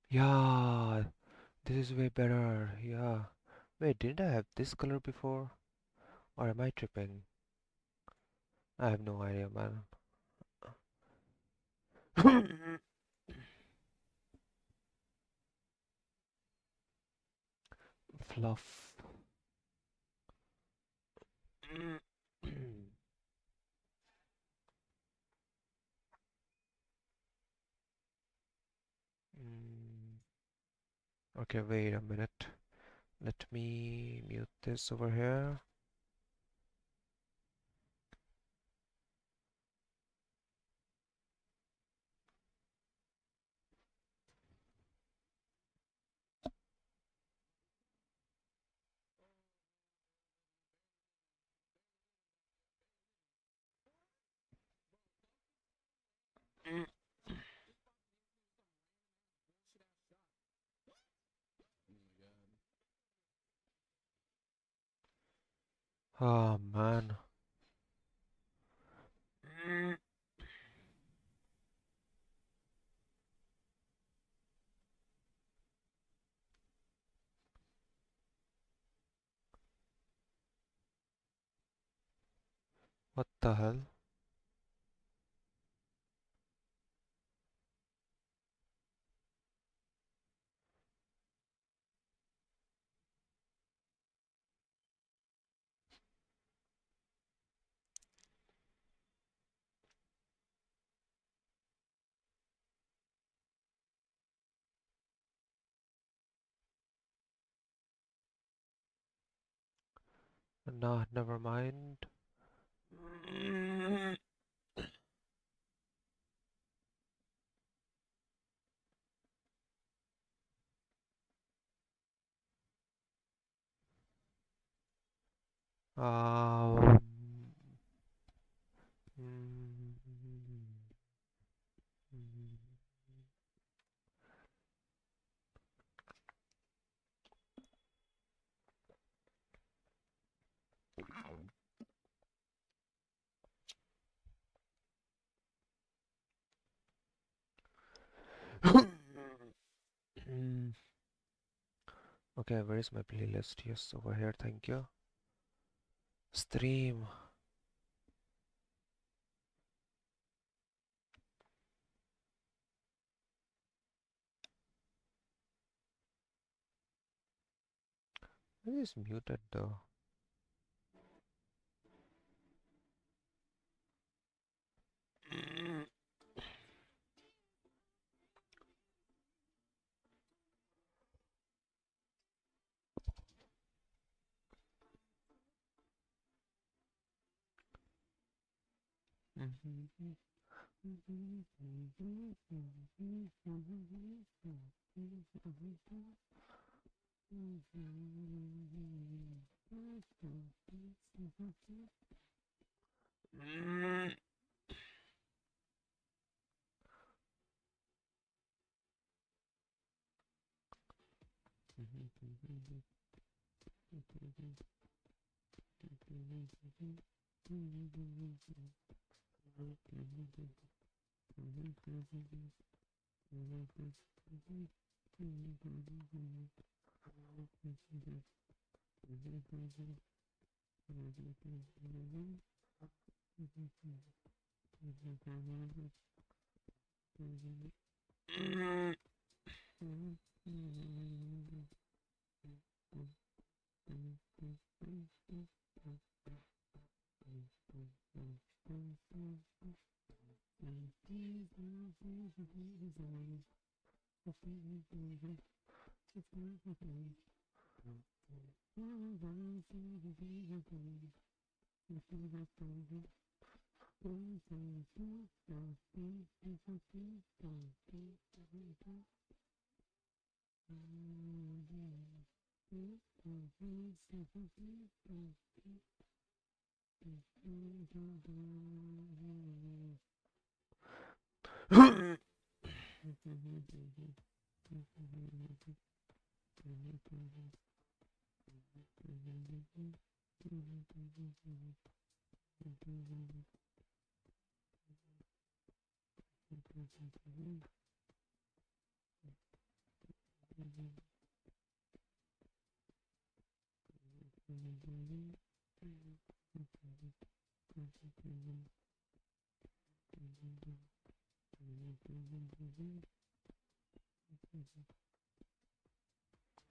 Yeah, this is way better. Yeah. Wait, didn't I have this color before? Or am I tripping? I have no idea, man. Fluff. Mm, okay, wait a minute. Let me mute this over here. Oh man. What the hell? Nah, never mind. Um, Mm. Okay, where is my playlist? Yes, over here, thank you. Stream. It is muted though.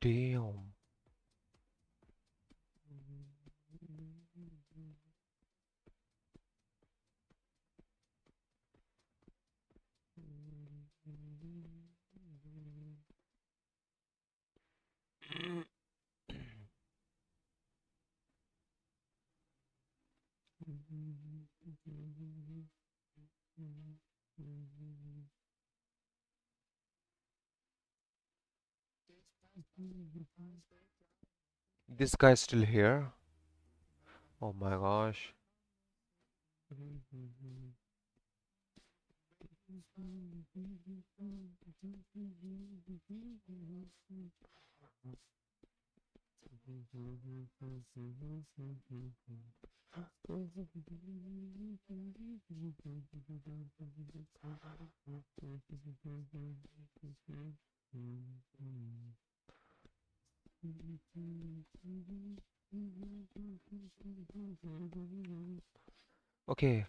Damn. This guy's still here? Oh my gosh. Okay.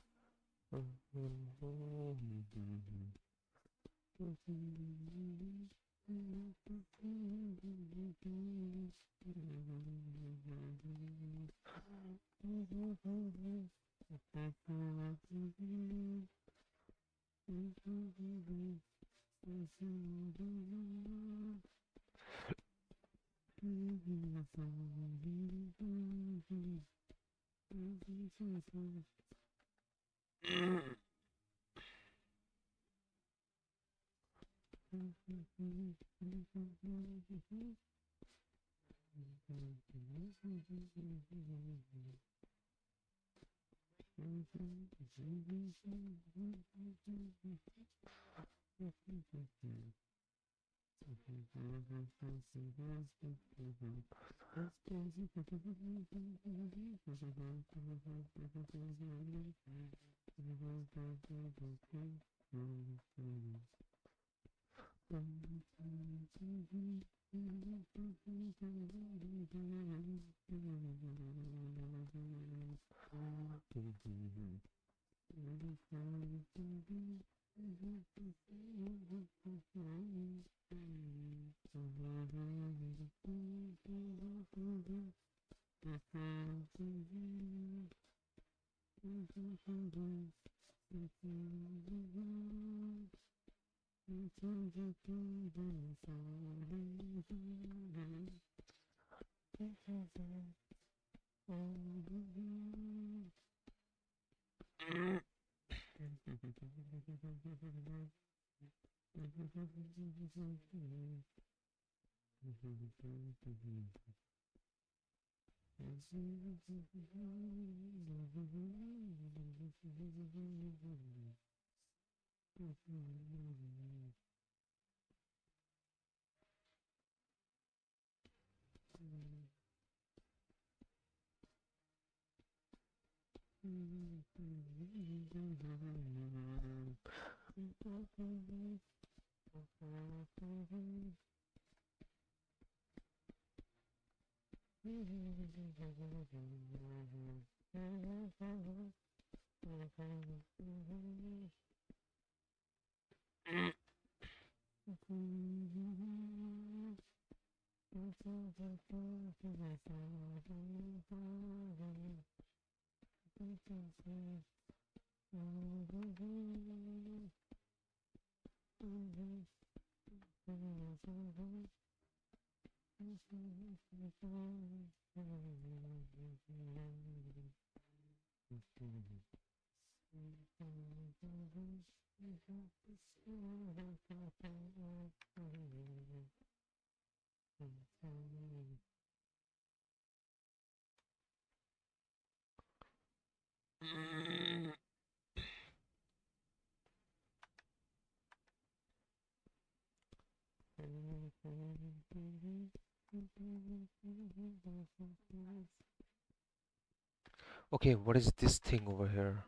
Okay, what is this thing over here?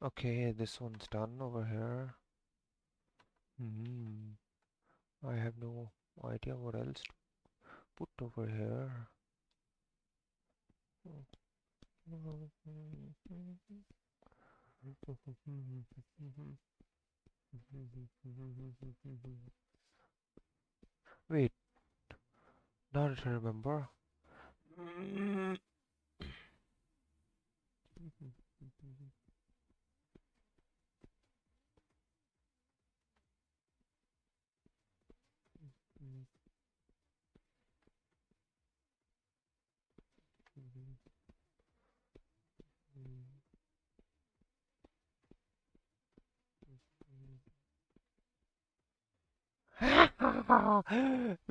Okay, this one's done over here. I have no idea what else to put over here. Wait, now that I remember.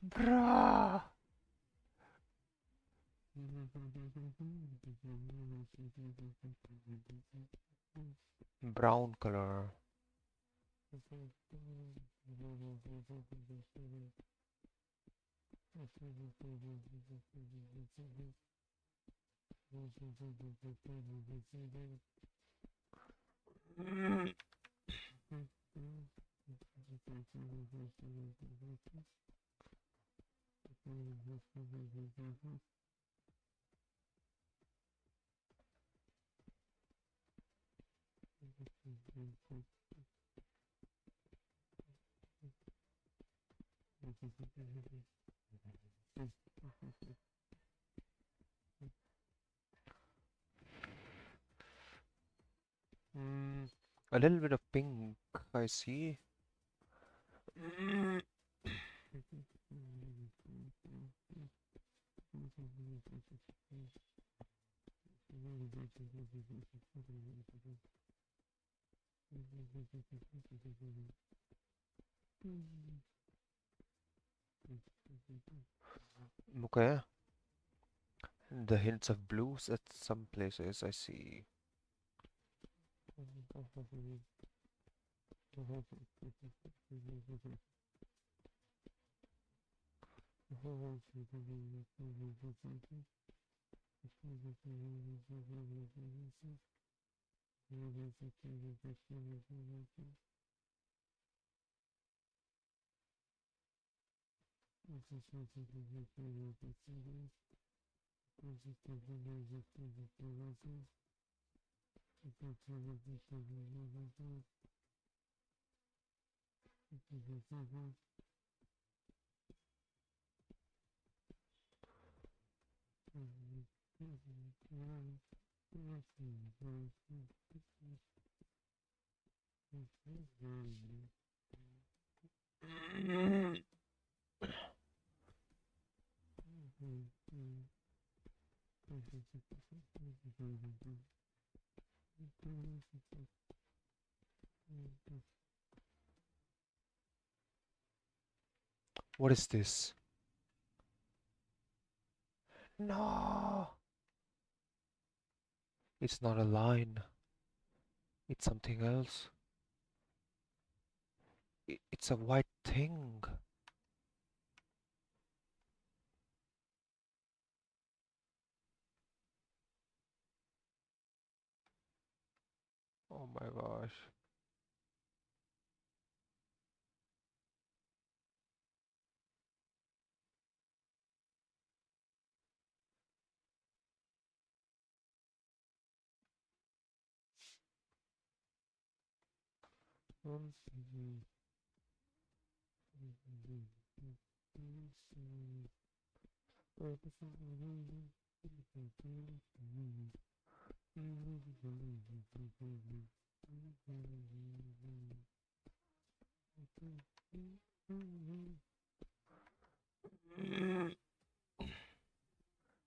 Bruh. Brown color. A little bit of pink, I see. Okay. The hints of blues at some places, I see. What is this? No, it's not a line. It's something else. It's a white thing. Oh my gosh.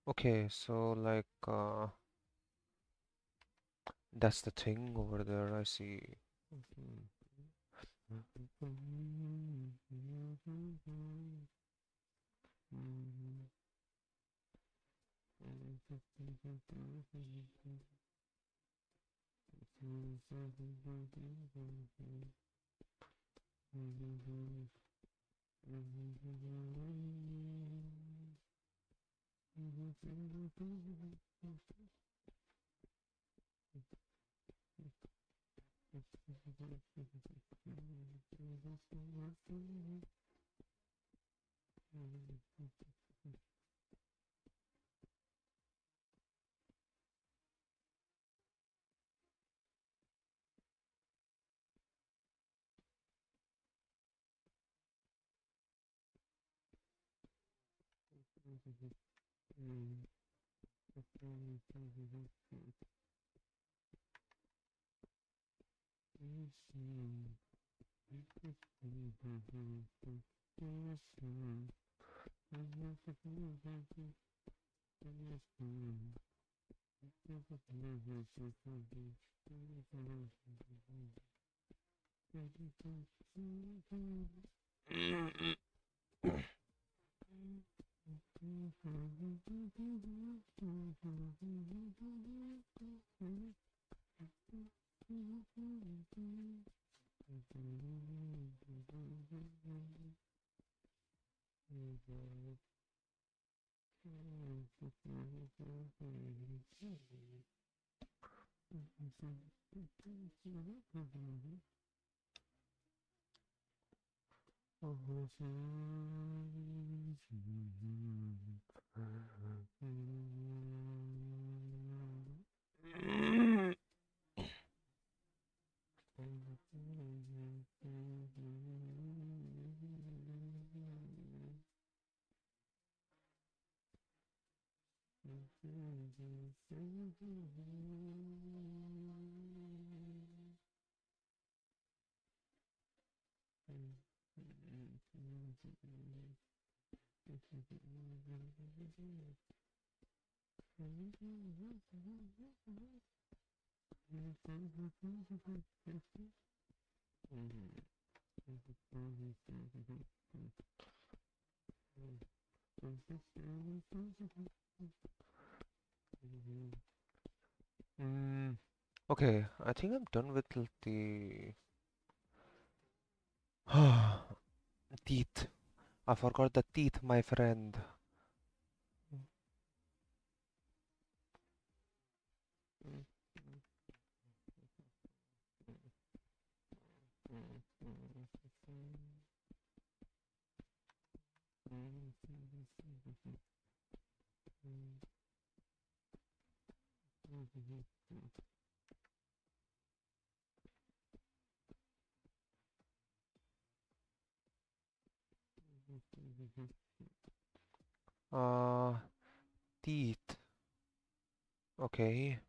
Okay, so like that's the thing over there, I see. Okay, I think I'm done with the teeth. I forgot the teeth, my friend. Uh, teeth. Okay.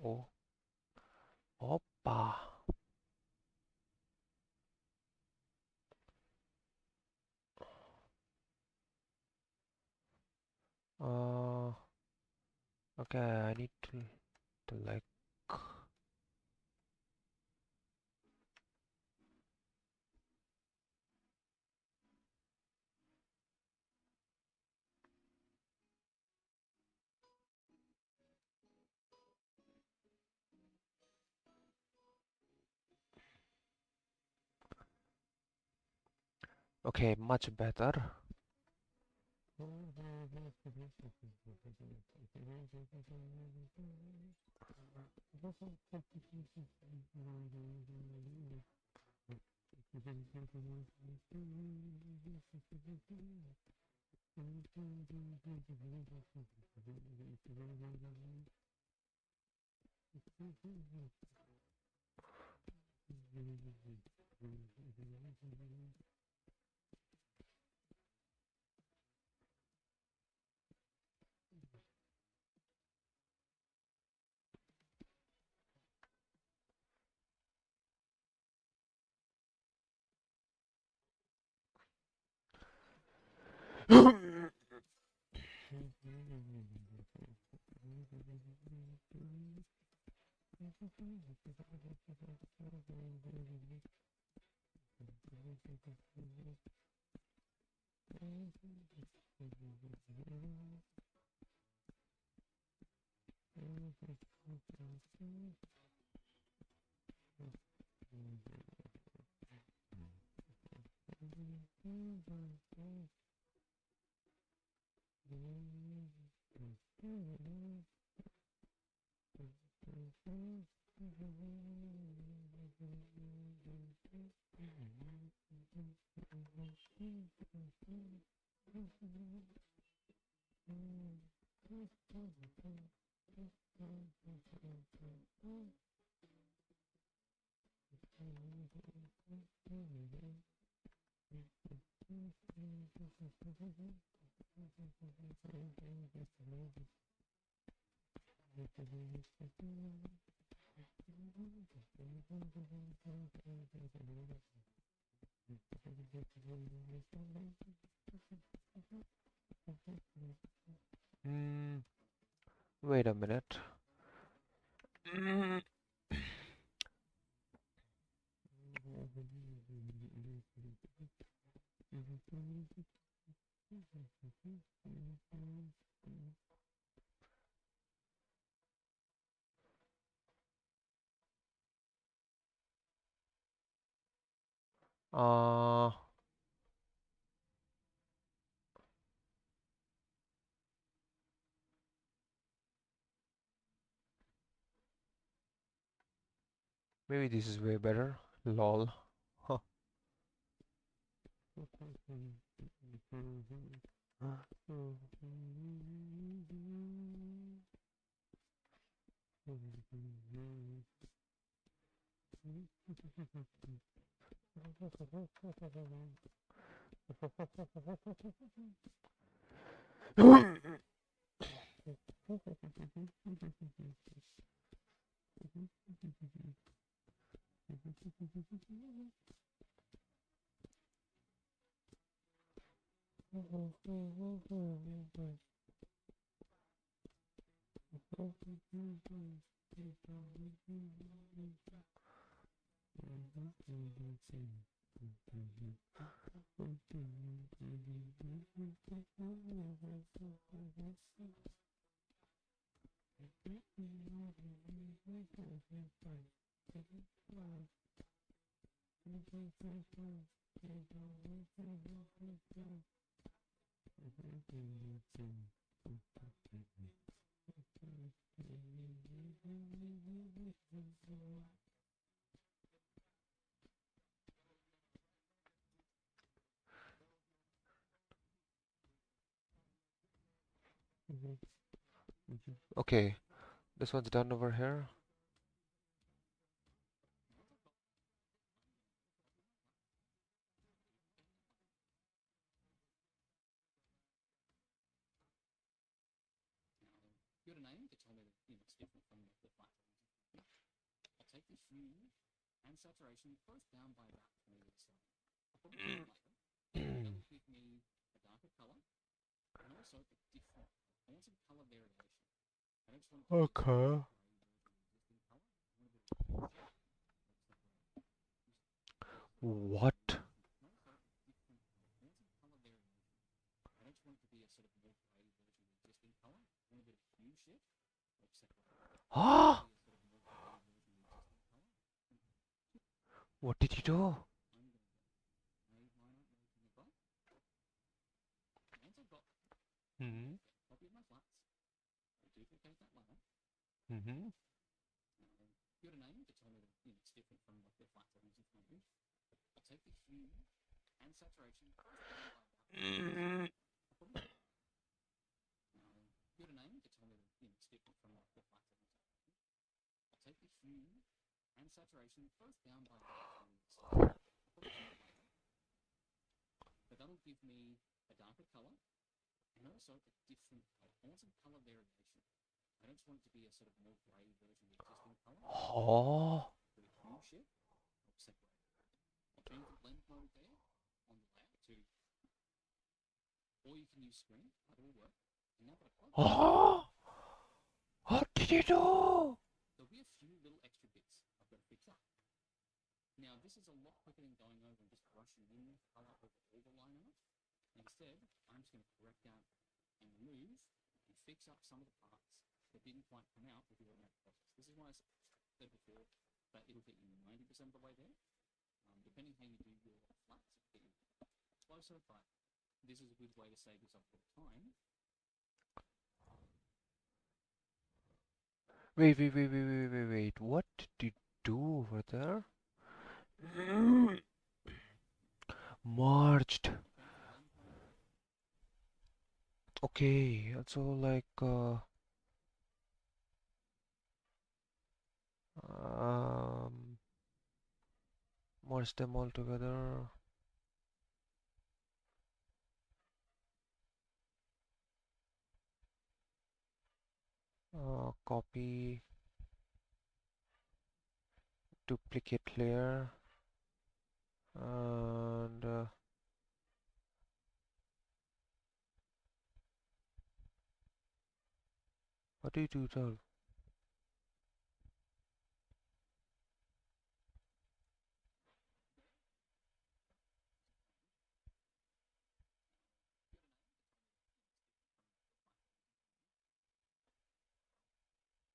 Oh, oppa. Uh, okay, I need to like. Okay, much better. Wait a minute. Uh, Maybe this is way better. Lol. Huh. Okay, this one's done over here. You got a name to tell me that it's different from the flat tones. I'll take the hue and saturation both down by about 20 or so. I'll put it lighter. That will give me a darker color and also a different. I want some color variation. I don't just want it to be Okay. What? Ah! What did you do? Hmm. Mm-hmm. You got a name to tell me that it's different from like the flat tones in front of you. I'll take the hue and saturation both down by about. You got a name to tell me that it's different from like the flat tones. I'll take the hue and saturation both down by about. But that'll give me a darker color and also a different color. I want some color variation. I don't just want it to be a sort of more grey version of the existing color. Oh. With a hue shift, I'll separate. I'll change the blend mode there on the layer to or you can use screen. Either will work. And now that I've plugged it, Oh, what did you do? there'll be a few little extra bits I've got to fix up. Now, this is a lot quicker than going over and just brushing in colour over all the line art. Instead, I'm just going to correct out and remove and fix up some of the parts that didn't quite come out with the automatic process. This is why I said before that it'll get you 90% of the way there. Depending how you do your flats, it'll get you closer, but this is a good way to save yourself a bit of time. Wait. What did you do over there? Merged. Okay, so like um merge them all together. Copy, duplicate layer, and what do you do there?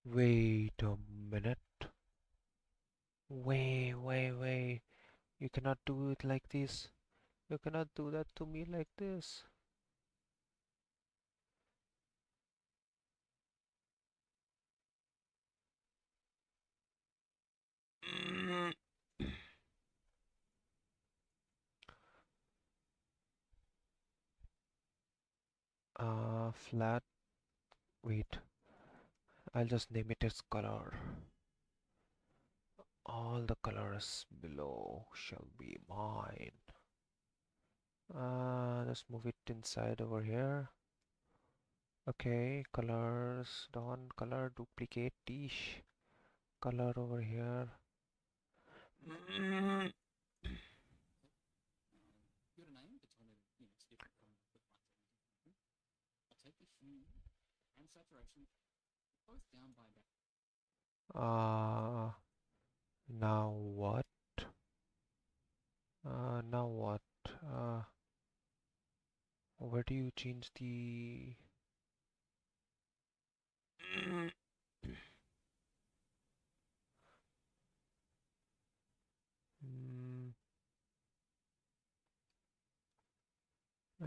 Wait a minute. Wait. You cannot do it like this. You cannot do that to me like this. Flat. Wait. I'll just name it as color. All the colors below shall be mine. Let's move it inside over here. Okay, colors done. Color duplicate dish. Color over here. Give it a name. It's only it's different from the flats that we did. I'll take the hue and saturation both down by about. Now what? Now what? Uh, where do you change the? Mm,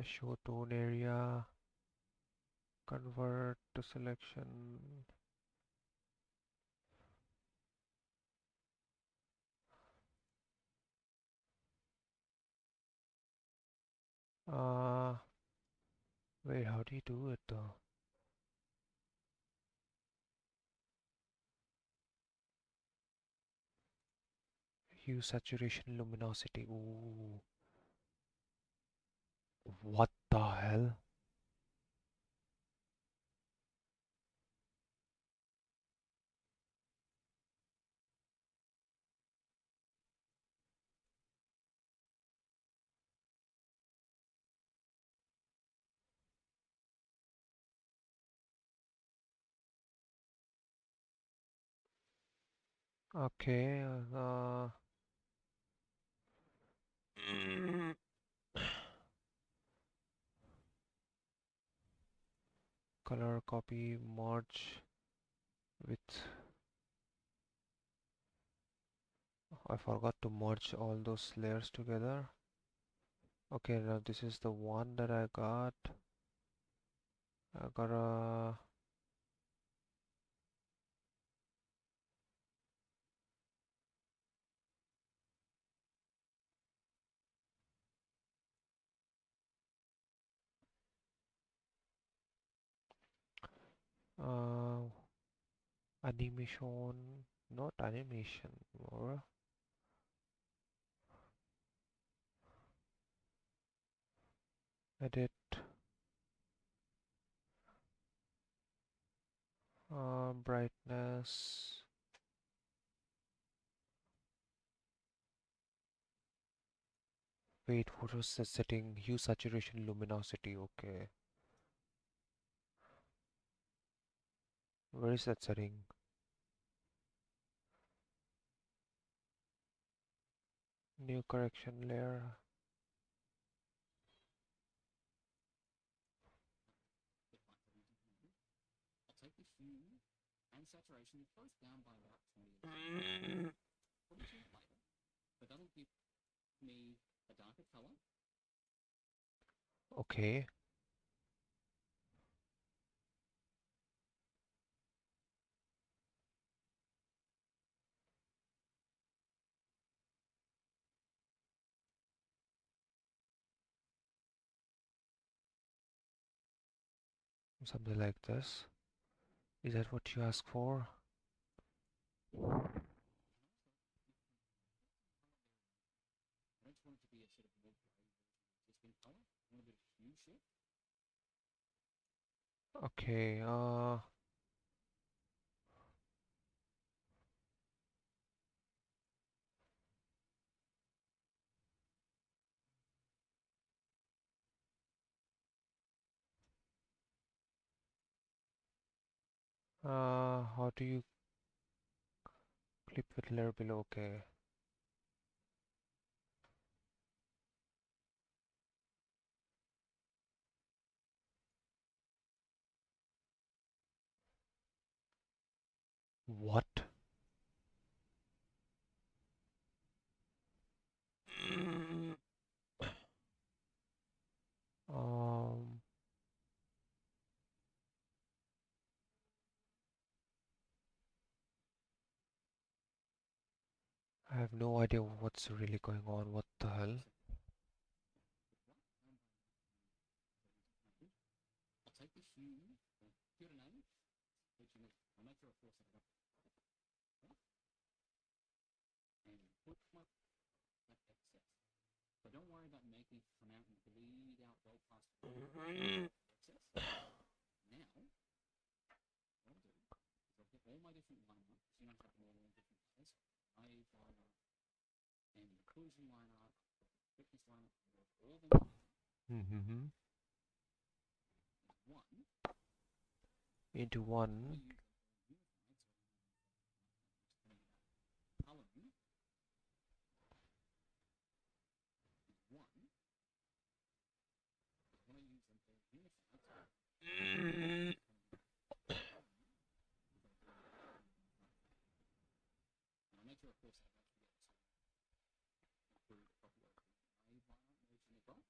show tone area. Convert to selection. Uh, Wait, how do you do it though? Hue, saturation, luminosity. Ooh, what the hell? Okay, color copy merge with. I forgot to merge all those layers together. Okay, now this is the one that I got. I got a. Uh, Animation, not animation, more edit, brightness. Wait, what was the setting? Hue, saturation, luminosity. Okay. Where is that setting? New correction layer. I'll take the hue and saturation both down by about 20. Probably too light, but that'll give me a darker color. Okay. Something like this. Is that what you ask for? I don't want it to be a sort of more grey existing color. I want a bit of hue shift. Okay, how do you clip with layer below? Okay. What? Um, I have no idea what's really going on. What the hell? I'll take the hue, give it a name, which I'll make sure, of course, that I got and put my that excess. But don't worry about making it come out and bleed out well past the excess. Now, what I'll do is I'll get all my different line art, so you don't have them all in different layers. Wave line art, and inclusion line art, thickness line art, all of them Mm-hmm. one. Into We'll one. use unified, so color is one. When I use them for unified, and I'll make sure, of course, that I don't forget to include a copy of the wave line art version as well.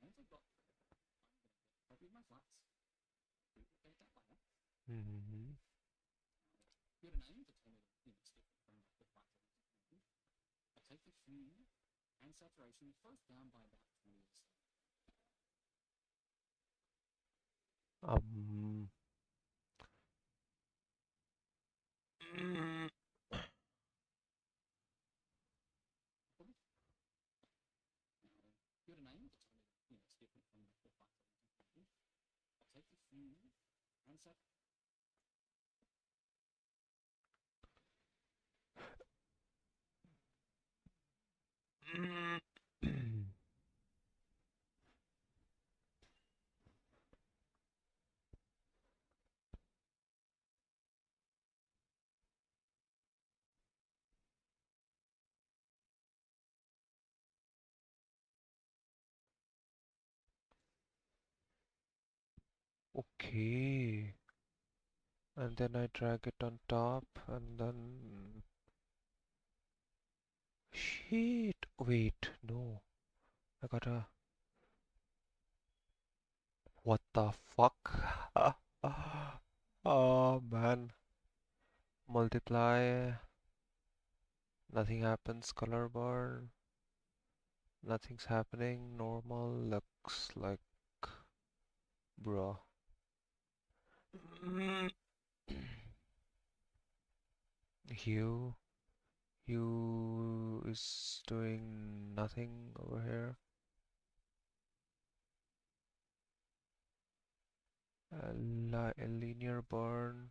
Once I've got, I'm going to get a copy of my flats, duplicate that layer, Mm-hmm. give it a name to tell me that it's different from the flats that I used. I take the hue and saturation both down by about 20%. Um, Now, give it a name to tell me that it's different from the flats that I used. I take the hue and saturation. okay. And then I drag it on top and then... Shit! Wait, no. I gotta... What the fuck? Oh man. Multiply. Nothing happens. Color burn. Nothing's happening. Normal looks like... Bruh. Hue. Hue is doing nothing over here. A linear burn.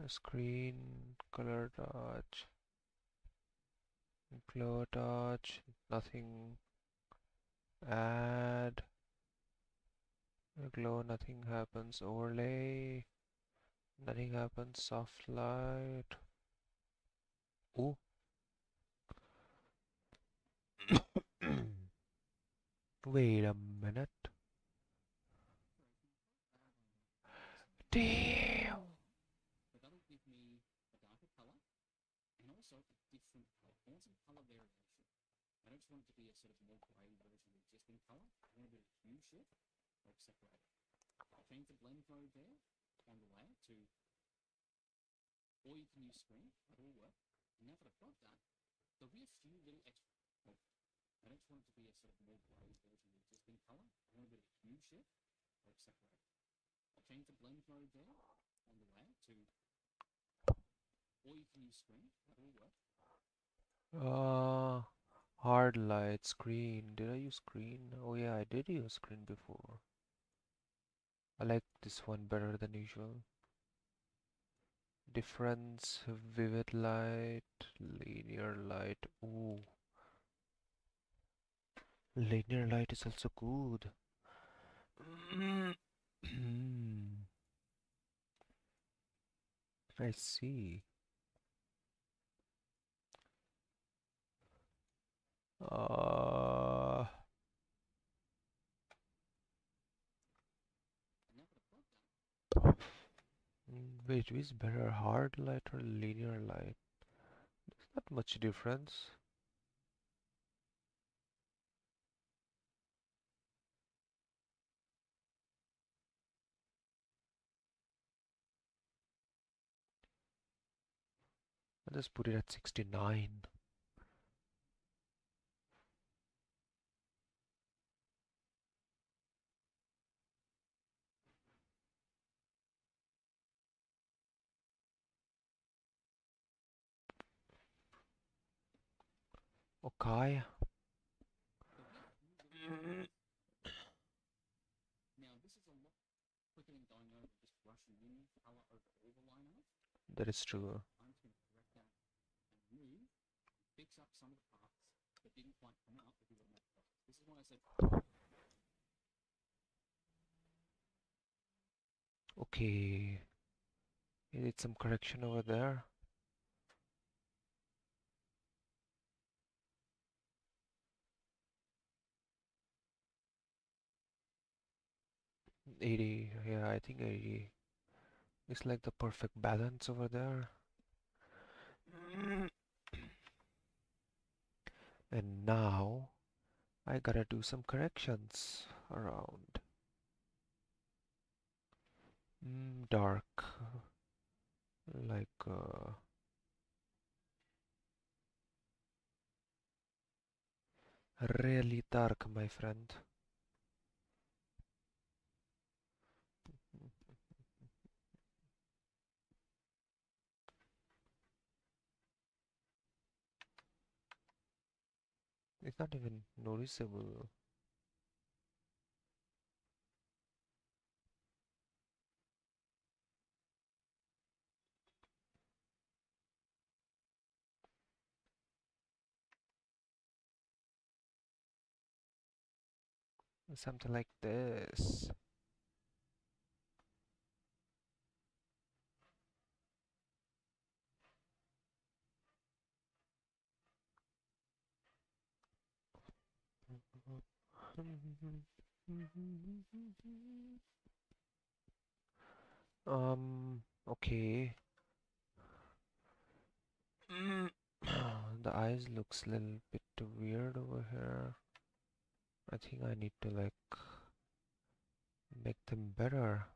Screen, color touch, glow touch, nothing. Add, glow, nothing happens. Overlay, nothing happens. Soft light. Oh, wait a minute. Damn. But that'll give me a darker color and also a different color. I want some color variation. I don't just want it to be a sort of more grey version of the existing color. I want a bit of hue shift, like separate it. I'll change the blend mode there on the layer to, or you can use screen, that will work. And now that I've got that, there'll be a few little extra, well, I don't just want it to be a sort of more grey version of the existing color. I want a bit of hue shift, like separate it. I'll change the blend mode there on the layer to, or you can use screen, that will work. Uh, hard light screen. Did I use screen? Oh yeah, I did use screen before. I like this one better than usual. Difference, vivid light, linear light. Ooh, linear light is also good. I see. Uh, wait, which is better, hard light or linear light? There's not much difference. I'll just put it at 69. Okay. Now this is a lot quicker than going over just brushing in color over all the line art. That is true. I'm just going to correct that and move, fix up some of the parts that didn't quite come out because of that. This is why I said Okay. You need some correction over there. 80. Yeah, I think 80. It's like the perfect balance over there. And now I gotta do some corrections around. Dark. Like, really dark, my friend. It's not even noticeable. Something like this. Okay. The eyes looks a little bit weird over here. I think I need to like make them better.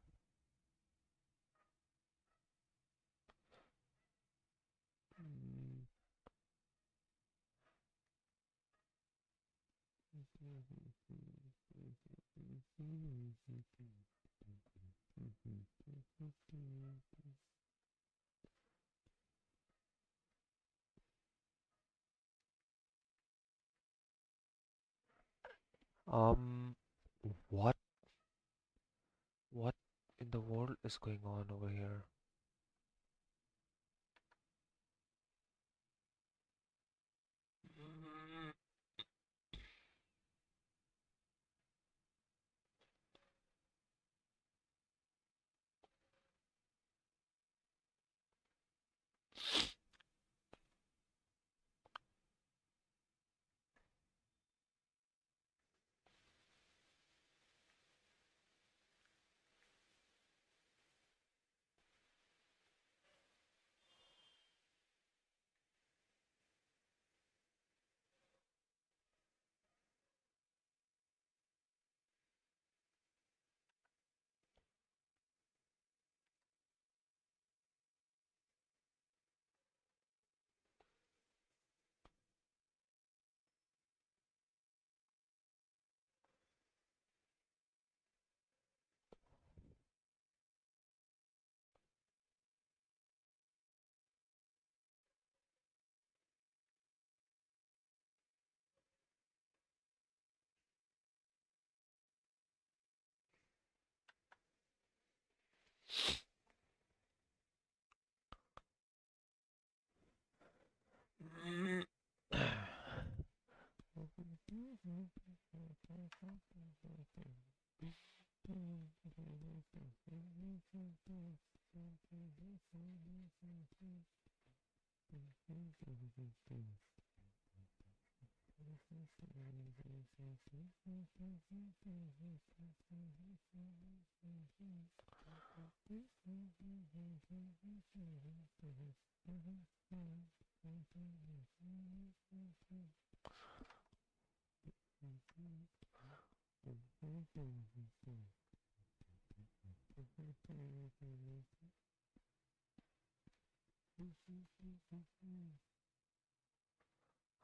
Um, what? What in the world is going on over here?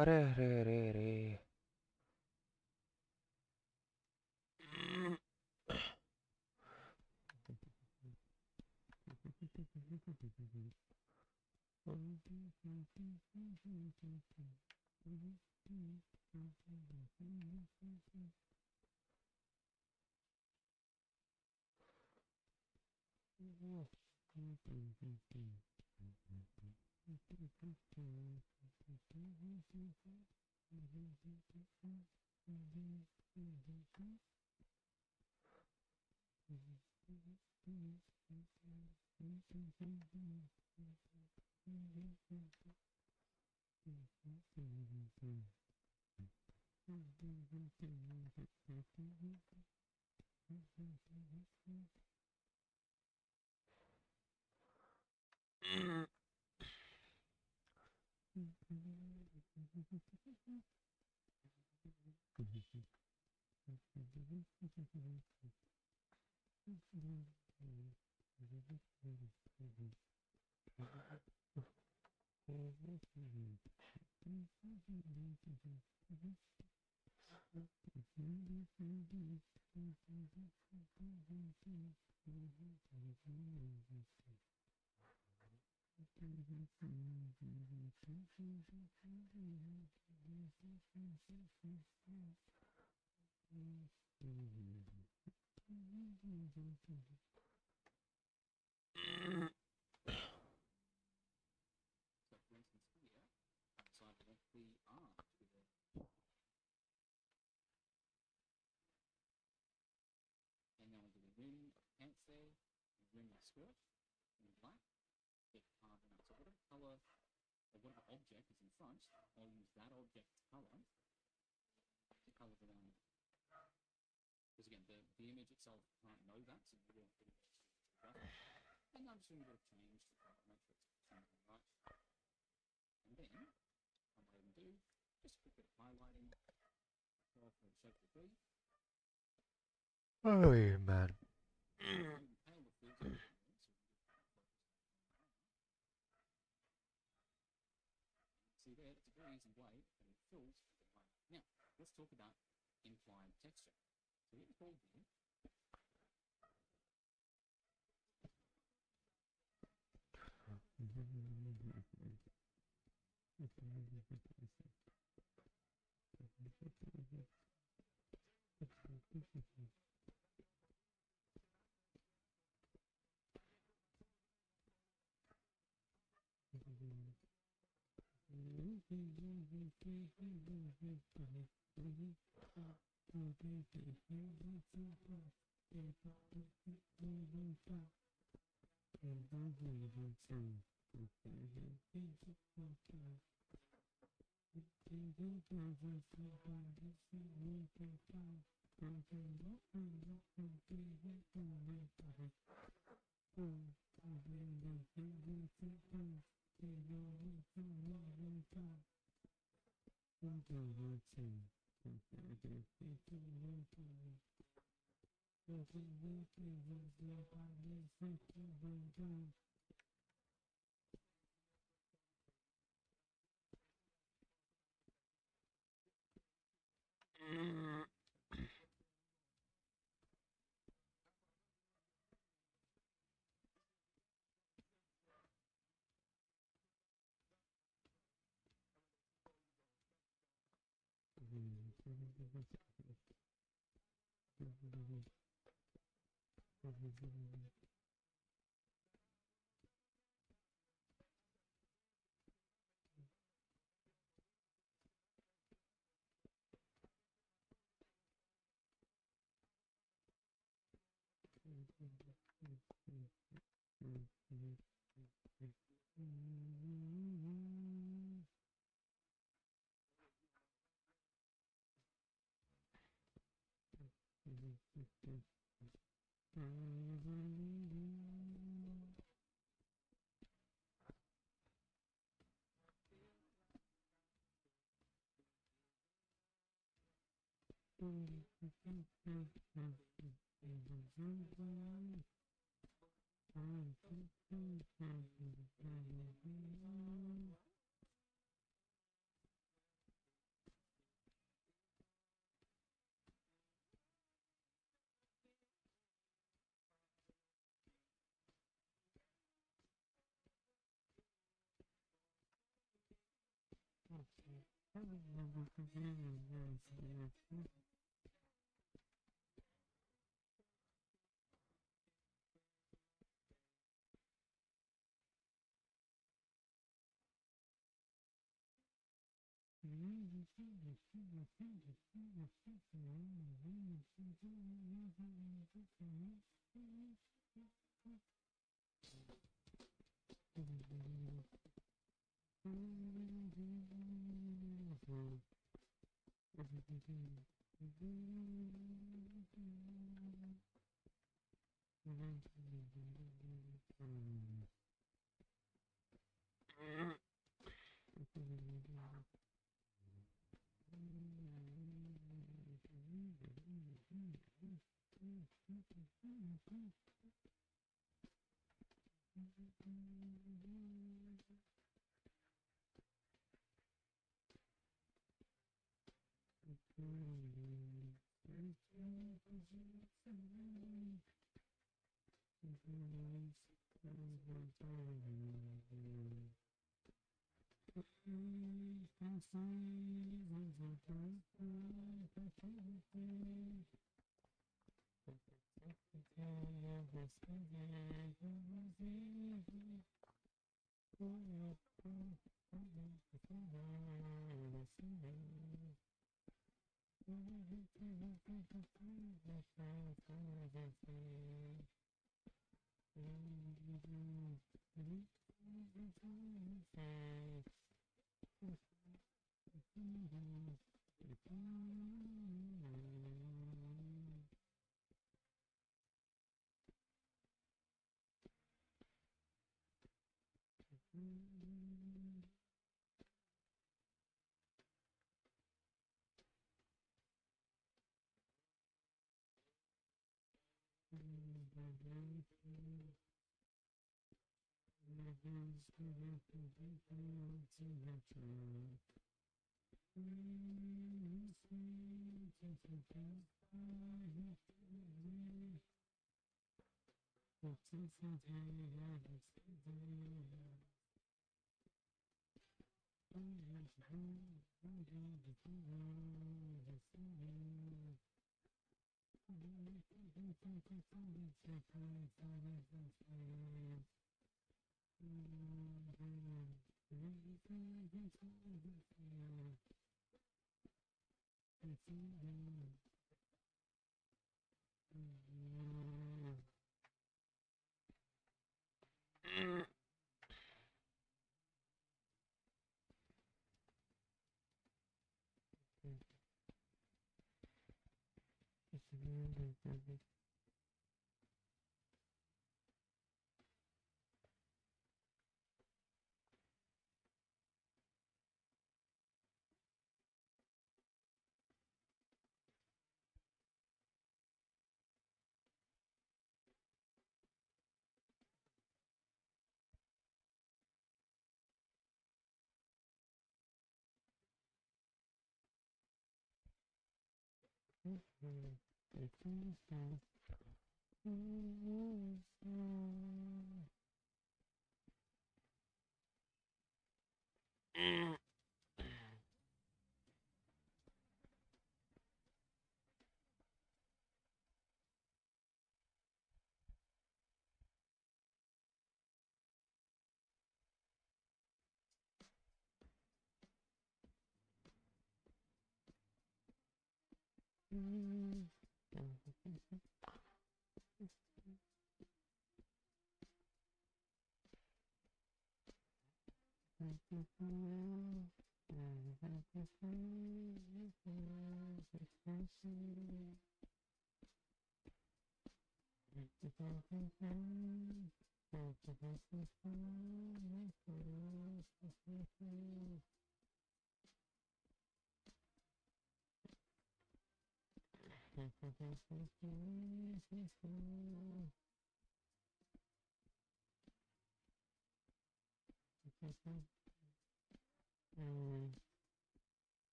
अरे अरे अरे अरे So, for instance, here, so I've left the arms with a and now I do a rim of pants there, a rim of skirt in black, get carved out. So whatever colour or whatever object is in front, I'll use that object's colour to colour the line. Because again, the image itself can't know that, so you won't put it together. And I'm just doing a bit of change to make sure it's something right. And then, what I'm going to do, just a quick bit of highlighting, for the shape of the tree. oh man Maybe pale the filter a bit more, so we can get focus See there, it's a very easy way that it fills the highlight. Now, let's talk about implied texture. So what we call here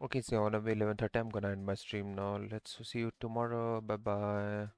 Okay, so on 11:30, I'm gonna end my stream now. Let's see you tomorrow. Bye bye.